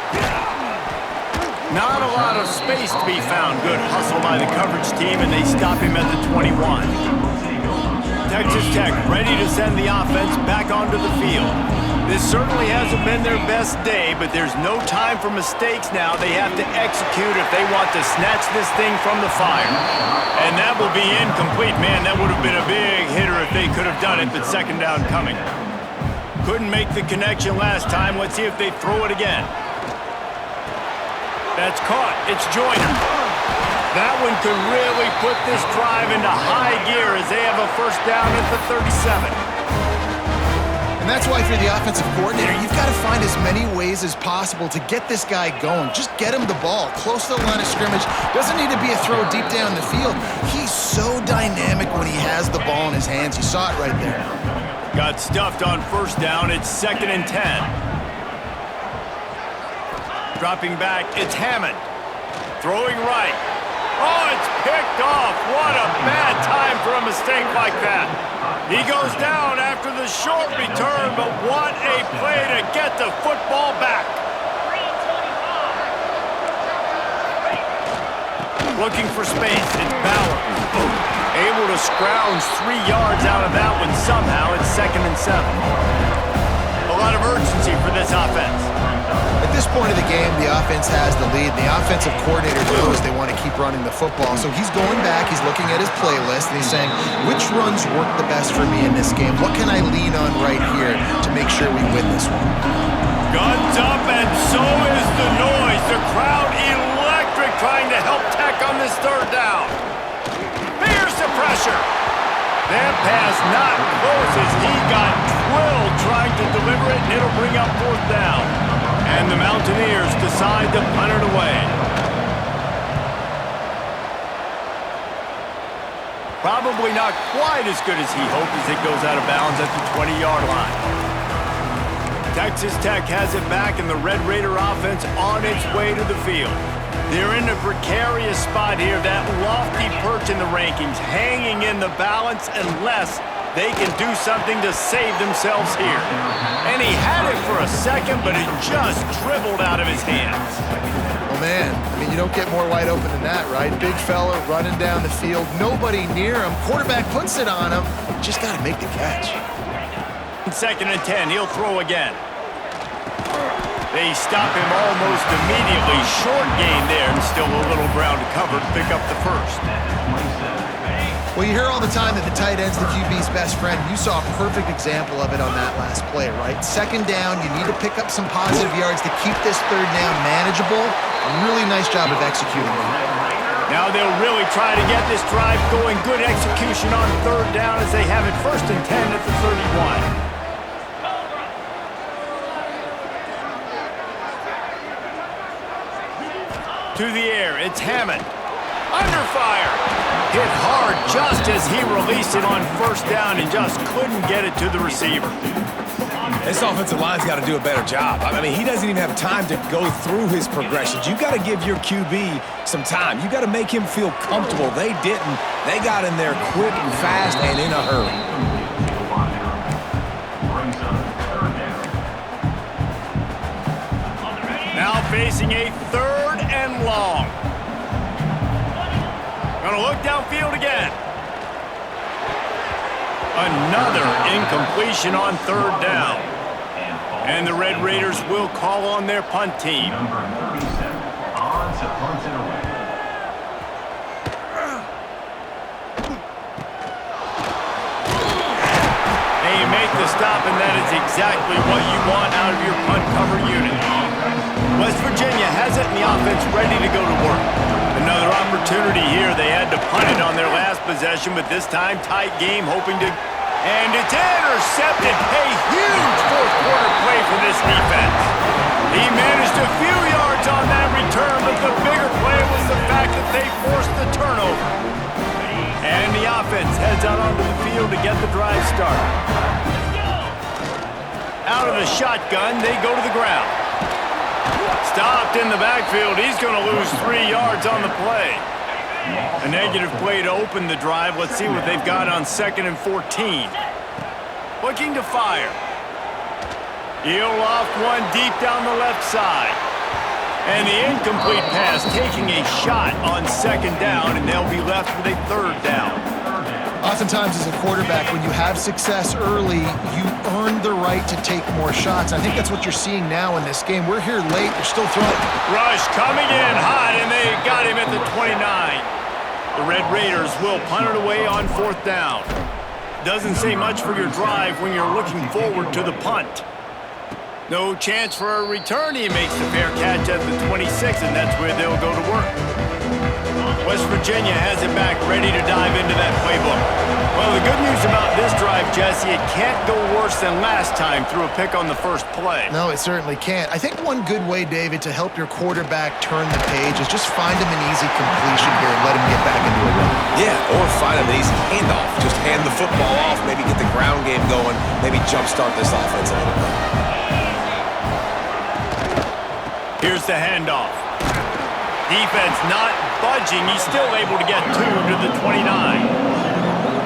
S1: Not a lot of space to be found. Good hustle by the coverage team, and they stop him at the 21. Texas Tech ready to send the offense back onto the field. This certainly hasn't been their best day, but there's no time for mistakes now. They have to execute if they want to snatch this thing from the fire. And that will be incomplete. Man, that would have been a big hitter if they could have done it, but second down coming. Couldn't make the connection last time. Let's see if they throw it again. That's caught. It's Joyner. That one could really put this drive into high gear as they have a first down at the 37.
S2: And that's why, if you're the offensive coordinator, you've got to find as many ways as possible to get this guy going. Just get him the ball close to the line of scrimmage. Doesn't need to be a throw deep down the field. He's so dynamic when he has the ball in his hands. You saw it right there.
S1: Got stuffed on first down. It's 2nd and 10. Dropping back, it's Hammond. Throwing right. Oh, it's picked off. What a bad time for a mistake like that. He goes down after the short return, but what a play to get the football back. Looking for space, it's Bauer. Able to scrounge 3 yards out of that one somehow. It's 2nd and 7. A lot of urgency for this offense.
S2: At this point of the game, the offense has the lead. The offensive coordinator knows they want to keep running the football. So he's going back, he's looking at his playlist, and he's saying, which runs work the best for me in this game? What can I lean on right here to make sure we win this one?
S1: Guns up, and so is the noise. The crowd electric trying to help Tech on this 3rd down. Here's the pressure. That pass not close as he got drilled trying to deliver it, and it'll bring up 4th down. And the Mountaineers decide to punt it away. Probably not quite as good as he hoped as it goes out of bounds at the 20-yard line. Texas Tech has it back, and the Red Raider offense on its way to the field. They're in a precarious spot here, that lofty perch in the rankings, hanging in the balance unless they can do something to save themselves here. And he had it for a second, but it just dribbled out of his hands.
S2: Oh, man. I mean, you don't get more wide open than that, right? Big fella running down the field. Nobody near him. Quarterback puts it on him. Just got to make the catch.
S1: 2nd and 10. He'll throw again. They stop him almost immediately. Short gain there, and still a little ground to cover to pick up the 1st.
S2: Well, you hear all the time that the tight end's the QB's best friend. You saw a perfect example of it on that last play, right? 2nd down, you need to pick up some positive yards to keep this 3rd down manageable. Really nice job of executing that.
S1: Now they'll really try to get this drive going. Good execution on 3rd down as they have it 1st and 10 at the 31. To the air, it's Hammond. Under fire. Hit hard just as he released it on 1st down and just couldn't get it to the receiver.
S3: This offensive line's got to do a better job. I mean, he doesn't even have time to go through his progressions. You got to give your QB some time. You got to make him feel comfortable. They didn't. They got in there quick and fast and in a hurry.
S1: Now facing a 3rd and long. Gonna look downfield again. Another incompletion on 3rd down. And the Red Raiders will call on their punt team. They make the stop, and that is exactly what you want out of your punt cover unit. West Virginia has it, and the offense ready to go to work. Another opportunity here. They had to punt it on their last possession, but this time tight game, hoping to... And it's intercepted. A huge 4th quarter play for this defense. He managed a few yards on that return, but the bigger play was the fact that they forced the turnover. And the offense heads out onto the field to get the drive started. Out of the shotgun, they go to the ground. Stopped in the backfield. He's going to lose 3 yards on the play. A negative play to open the drive. Let's see what they've got on 2nd and 14. Looking to fire. He'll loft one deep down the left side. And the incomplete pass taking a shot on 2nd down, and they'll be left with a 3rd down.
S2: Oftentimes as a quarterback, when you have success early, you earn the right to take more shots. I think that's what you're seeing now in this game. We're here late. They're still throwing.
S1: Rush coming in hot, and they got him at the 29. The Red Raiders will punt it away on 4th down. Doesn't say much for your drive when you're looking forward to the punt. No chance for a return. He makes the fair catch at the 26, and that's where they'll go to work. West Virginia has it back, ready to dive into that playbook. Well, the good news about this drive drive, Jesse, it can't go worse than last time through a pick on the first play.
S2: No, it certainly can't. I think one good way, David, to help your quarterback turn the page is just find him an easy completion here and let him get back into a run.
S3: Yeah, or find him an easy handoff. Just hand the football off, maybe get the ground game going, maybe jumpstart this offense a little bit.
S1: Here's the handoff. Defense not budging. He's still able to get 2 to the 29.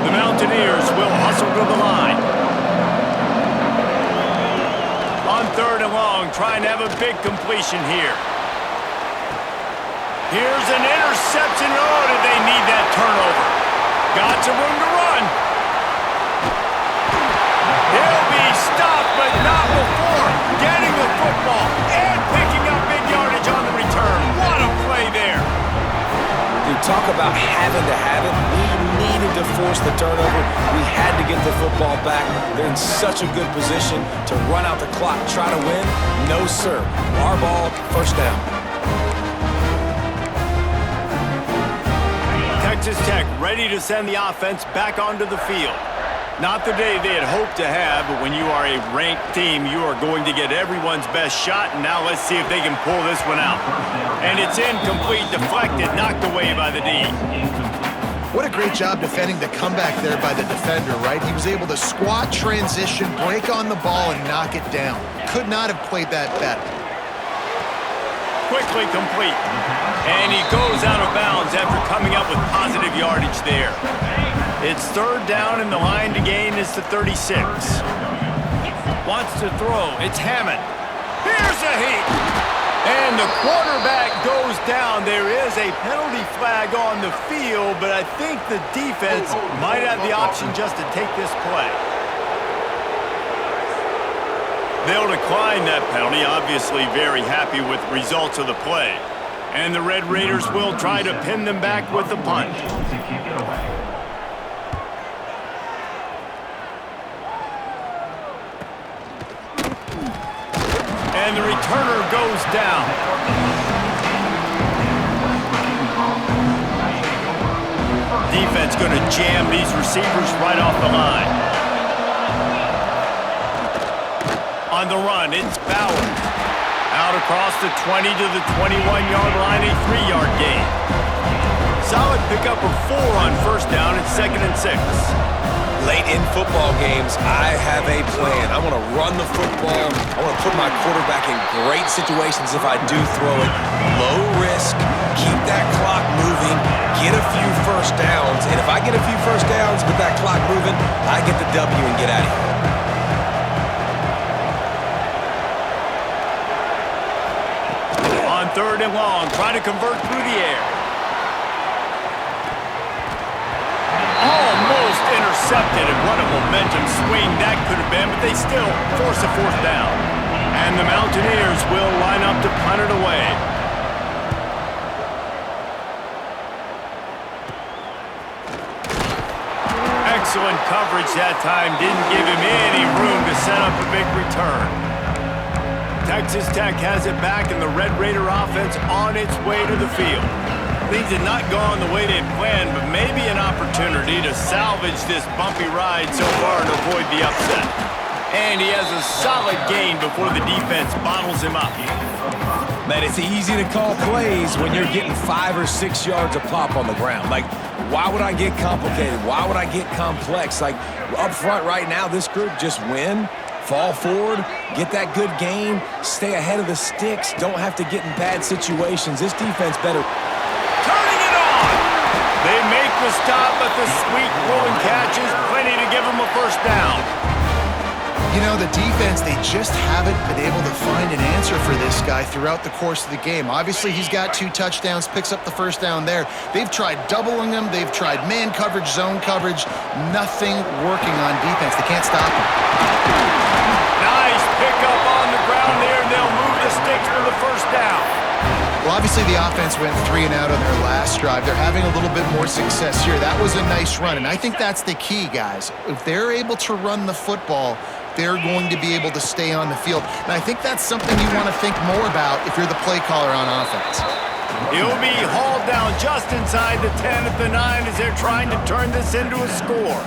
S1: The Mountaineers will hustle to the line. On 3rd and long, trying to have a big completion here. Here's an interception. Oh, did they need that turnover? Got some room to run. He'll be stopped, but not before getting the football and picking up big yardage on the return. What a play there.
S3: Dude, talk about having to have it. We needed to force the turnover. We had to get the football back. They're in such a good position to run out the clock, try to win. No, sir. Our ball, first down.
S1: Texas Tech ready to send the offense back onto the field. Not the day they had hoped to have, but when you are a ranked team, you are going to get everyone's best shot, and now let's see if they can pull this one out. And it's incomplete, deflected, knocked away by the D.
S2: What a great job defending the comeback there by the defender, right? He was able to squat, transition, break on the ball, and knock it down. Could not have played that better.
S1: Quickly complete. And he goes out of bounds after coming up with positive yardage there. It's 3rd down, and the line to gain is to 36. Wants to throw. It's Hammond. Here's a heat. And the quarterback goes down. There is a penalty flag on the field, but I think the defense might have the option just to take this play. They'll decline that penalty, obviously very happy with the results of the play. And the Red Raiders will try to pin them back with the punt. And the returner goes down. Defense going to jam these receivers right off the line. On the run, it's Bauer. Out across the 20 to the 21-yard line, a 3-yard gain. Solid pickup of 4 on first down and 2nd and 6.
S3: Late in football games, I have a plan. I want to run the football. I want to put my quarterback in great situations if I do throw it. Low risk, keep that clock moving, get a few first downs. And if I get a few first downs with that clock moving, I get the W and get out of here.
S1: On 3rd and long, trying to convert through the air. Almost intercepted, and what a momentum swing that could have been, but they still force a 4th down. And the Mountaineers will line up to punt it away. Excellent coverage that time. Didn't give him any room to set up a big return. Texas Tech has it back, and the Red Raider offense on its way to the field. Things did not go on the way they planned, but maybe an opportunity to salvage this bumpy ride so far and avoid the upset. And he has a solid gain before the defense bottles him up.
S3: Man, it's easy to call plays when you're getting 5 or 6 yards a pop on the ground. Like, why would I get complicated? Why would I get complex? Like, up front right now, this group just win, fall forward, get that good gain, stay ahead of the sticks, don't have to get in bad situations. This defense better.
S1: Turning it on! They make the stop, but the sweet rolling catch is plenty to give them a first down.
S2: You know, the defense, they just haven't been able to find an answer for this guy throughout the course of the game. Obviously, he's got 2 touchdowns, picks up the first down there. They've tried doubling him. They've tried man coverage, zone coverage. Nothing working on defense. They can't stop him.
S1: Nice pickup on the ground there, and they'll move the sticks for the first down.
S2: Well, obviously, the offense went 3 and out on their last drive. They're having a little bit more success here. That was a nice run, and I think that's the key, guys. If they're able to run the football, they're going to be able to stay on the field. And I think that's something you want to think more about if you're the play caller on offense.
S1: He'll be hauled down just inside the 10 at the 9 as they're trying to turn this into a score.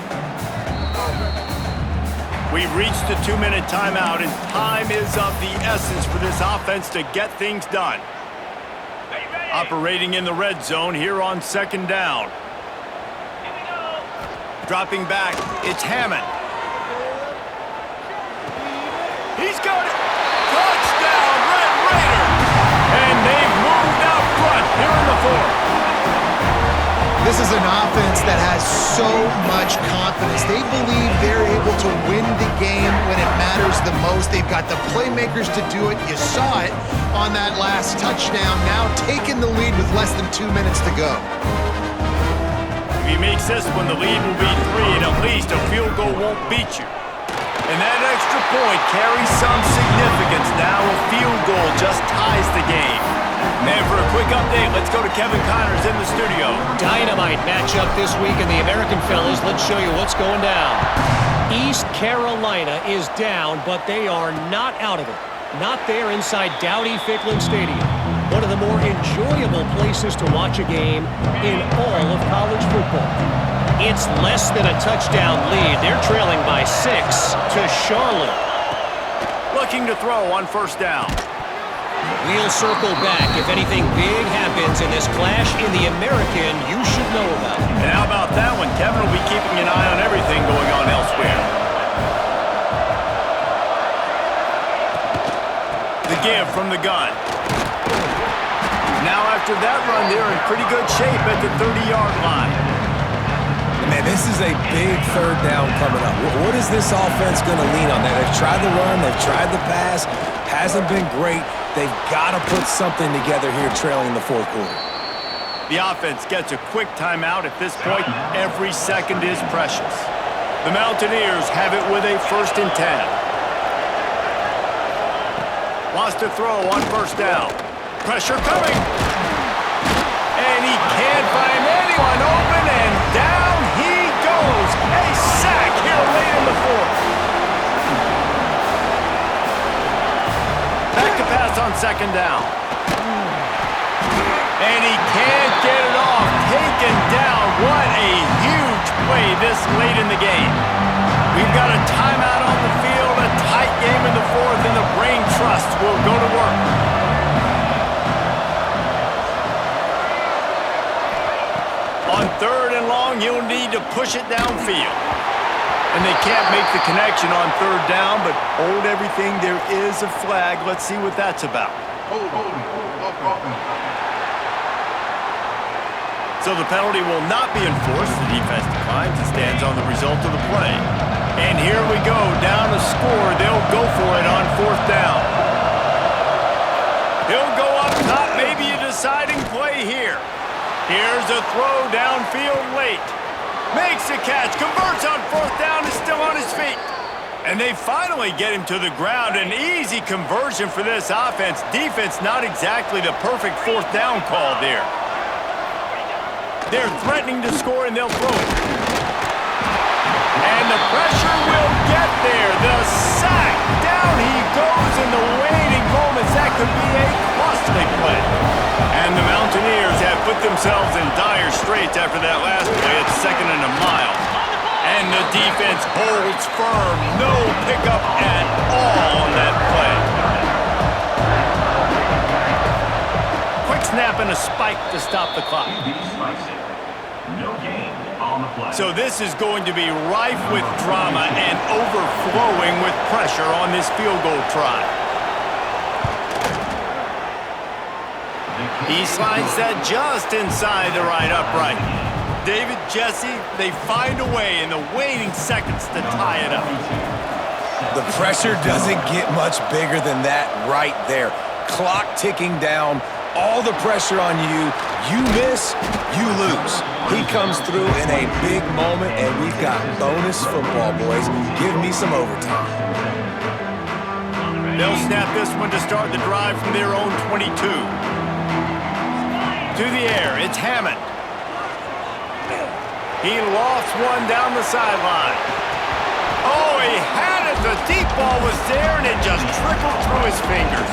S1: We've reached the 2-minute timeout, and time is of the essence for this offense to get things done. Operating in the red zone here on 2nd down. Dropping back, it's Hammond. He's got it. Touchdown, Red Raiders! And they've moved out front here in the 4th.
S2: This is an offense that has so much confidence. They believe they're able to win the game when it matters the most. They've got the playmakers to do it. You saw it on that last touchdown. Now taking the lead with less than 2 minutes to go.
S1: If he makes this one, the lead will be 3, and at least a field goal won't beat you. And that extra point carries some significance. Now a field goal just ties the game. And for a quick update, let's go to Kevin Connors in the studio.
S4: Dynamite matchup this week in the American, fellas. Let's show you what's going down. East Carolina is down, but they are not out of it. Not there inside Dowdy-Ficklin Stadium. One of the more enjoyable places to watch a game in all of college football. It's less than a touchdown lead. They're trailing by 6 to Charlotte.
S1: Looking to throw on 1st down.
S4: We'll circle back. If anything big happens in this clash in the American, you should know about it.
S1: And how about that one? Kevin will be keeping an eye on everything going on elsewhere. The give from the gun. Now after that run, they're in pretty good shape at the 30-yard line.
S3: Man, this is a big 3rd down coming up. What is this offense going to lean on? They've tried the run, they've tried the pass. Hasn't been great. They've got to put something together here trailing the 4th quarter.
S1: The offense gets a quick timeout. At this point, every second is precious. The Mountaineers have it with a 1st and 10. Wants to throw on 1st down. Pressure coming. And he can't find anyone open, and down he goes. A sack here late in the 4th. Back to pass on 2nd down. And he can't get it off. Taken down. What a huge play this late in the game. We've got a timeout on the field, a tight game in the 4th, and the Brain Trust will go to work. On 3rd and long, you'll need to push it downfield. And they can't make the connection on 3rd down, but hold everything. There is a flag. Let's see what that's about. So the penalty will not be enforced. The defense declines and stands on the result of the play. And here we go, down a score. They'll go for it on 4th down. He'll go up top, maybe a deciding play here. Here's a throw downfield late. Makes a catch, converts on 4th down, is still on his feet. And they finally get him to the ground. An easy conversion for this offense. Defense not exactly the perfect 4th down call there. They're threatening to score, and they'll throw it. And the pressure will get there. The sack. Down he goes in the waiting moments. That could be a costly play. And the Mountaineers have put themselves in dire straits after that last play at 2nd and a mile. And the defense holds firm. No pickup at all on that play. Quick snap and a spike to stop the clock. So this is going to be rife with drama and overflowing with pressure on this field goal try. He slides that just inside the right upright. David, Jesse, they find a way in the waiting seconds to tie it up.
S3: The pressure doesn't get much bigger than that right there. Clock ticking down, all the pressure on you. You miss, you lose. He comes through in a big moment, and we've got bonus football, boys. Give me some overtime.
S1: They'll snap this one to start the drive from their own 22. To the air, it's Hammond. He lofts one down the sideline. Oh, he had it. The deep ball was there, and it just trickled through his fingers.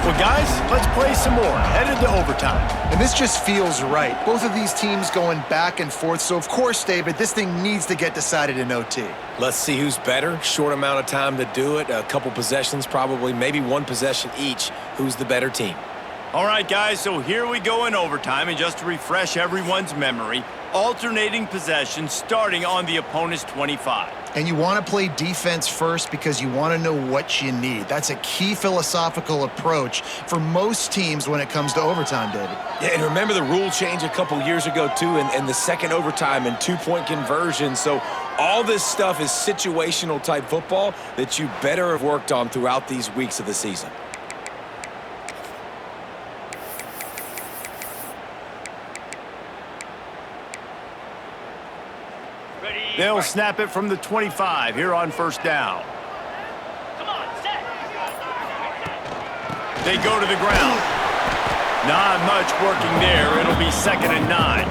S1: Well, guys, let's play some more. Headed to overtime.
S2: And this just feels right. Both of these teams going back and forth. So, of course, David, this thing needs to get decided in OT.
S3: Let's see who's better. Short amount of time to do it. A couple possessions, probably, maybe one possession each. Who's the better team?
S1: All right, guys, so here we go in overtime. And just to refresh everyone's memory, alternating possessions starting on the opponent's 25.
S2: And you want to play defense first because you want to know what you need. That's a key philosophical approach for most teams when it comes to overtime, David.
S3: Yeah, and remember the rule change a couple years ago, too, and the second overtime and two-point conversion. So all this stuff is situational type football that you better have worked on throughout these weeks of the season.
S1: They'll snap it from the 25 here on first down. They go to the ground. Not much working there. It'll be 2nd and 9.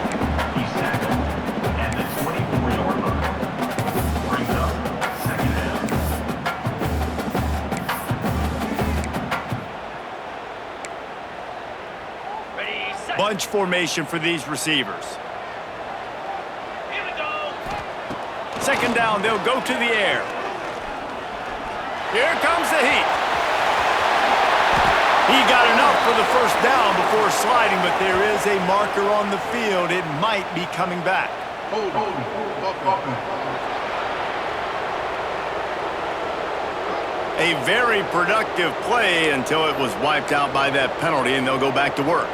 S1: Bunch formation for these receivers. 2nd down, they'll go to the air. Here comes the heat. He got enough for the first down before sliding, but there is a marker on the field. It might be coming back. A very productive play until it was wiped out by that penalty, and they'll go back to work.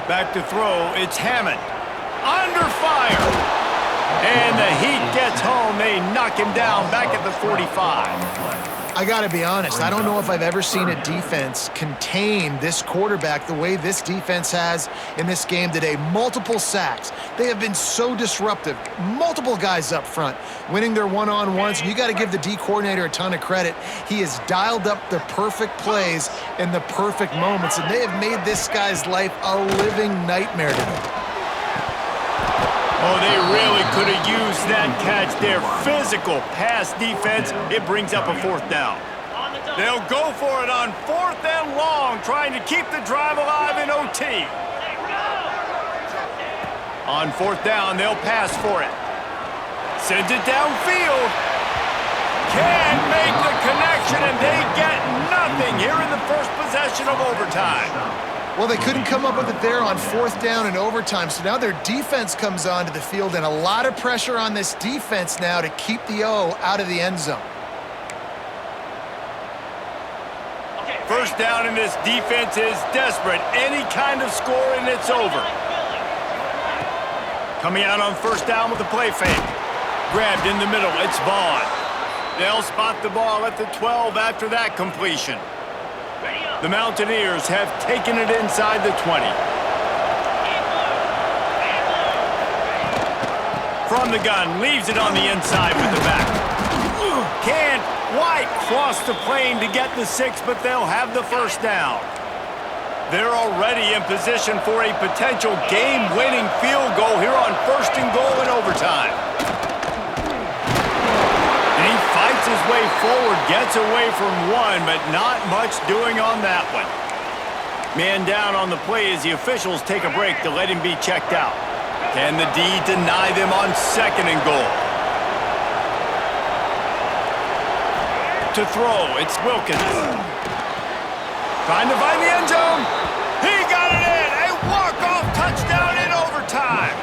S1: Back to throw, it's Hammond. Under fire. And the Heat gets home. They knock him down back at the 45.
S2: I got to be honest, I don't know if I've ever seen a defense contain this quarterback the way this defense has in this game today. Multiple sacks. They have been so disruptive. Multiple guys up front winning their one-on-ones. You got to give the D coordinator a ton of credit. He has dialed up the perfect plays in the perfect moments, and they have made this guy's life a living nightmare today.
S1: Oh, they really could have used that catch there. Physical pass defense. It brings up a 4th down. They'll go for it on 4th and long, trying to keep the drive alive in OT. On 4th down, they'll pass for it. Sends it downfield. Can't make the connection, and they get nothing here in the first possession of overtime.
S2: Well, they couldn't come up with it there on 4th down and overtime, so now their defense comes onto the field, and a lot of pressure on this defense now to keep the O out of the end zone.
S1: First down, and this defense is desperate. Any kind of score, and it's over. Coming out on 1st down with the play fake. Grabbed in the middle, it's Vaughn. They'll spot the ball at the 12 after that completion. The Mountaineers have taken it inside the 20. From the gun, leaves it on the inside with the back. Can't quite cross the plane to get the 6, but they'll have the first down. They're already in position for a potential game-winning field goal here on 1st and goal in overtime. He fights his way forward, gets away from one, but not much doing on that one. Man down on the play as the officials take a break to let him be checked out. Can the D deny them on 2nd and goal? To throw, it's Wilkins. Trying to find the end zone. He got it in! A walk-off touchdown in overtime!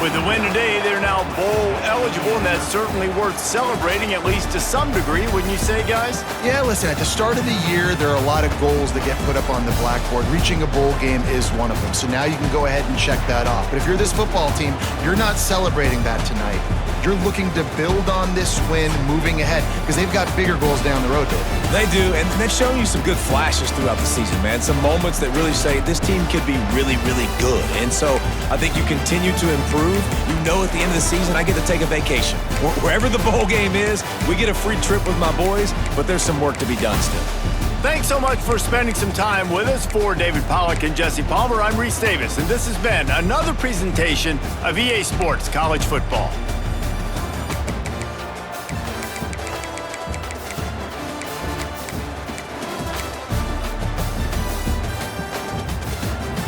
S1: With the win today, they're now bowl eligible, and that's certainly worth celebrating, at least to some degree, wouldn't you say, guys?
S2: Yeah, listen, at the start of the year, there are a lot of goals that get put up on the blackboard. Reaching a bowl game is one of them, so now you can go ahead and check that off. But if you're this football team, you're not celebrating that tonight. You're looking to build on this win moving ahead because they've got bigger goals down the road, Dave.
S3: They do, and they've shown you some good flashes throughout the season, man. Some moments that really say this team could be really, really good. And so I think you continue to improve. You know at the end of the season, I get to take a vacation. Wherever the bowl game is, we get a free trip with my boys, but there's some work to be done still.
S1: Thanks so much for spending some time with us. For David Pollack and Jesse Palmer, I'm Reese Davis, and this has been another presentation of EA Sports College Football.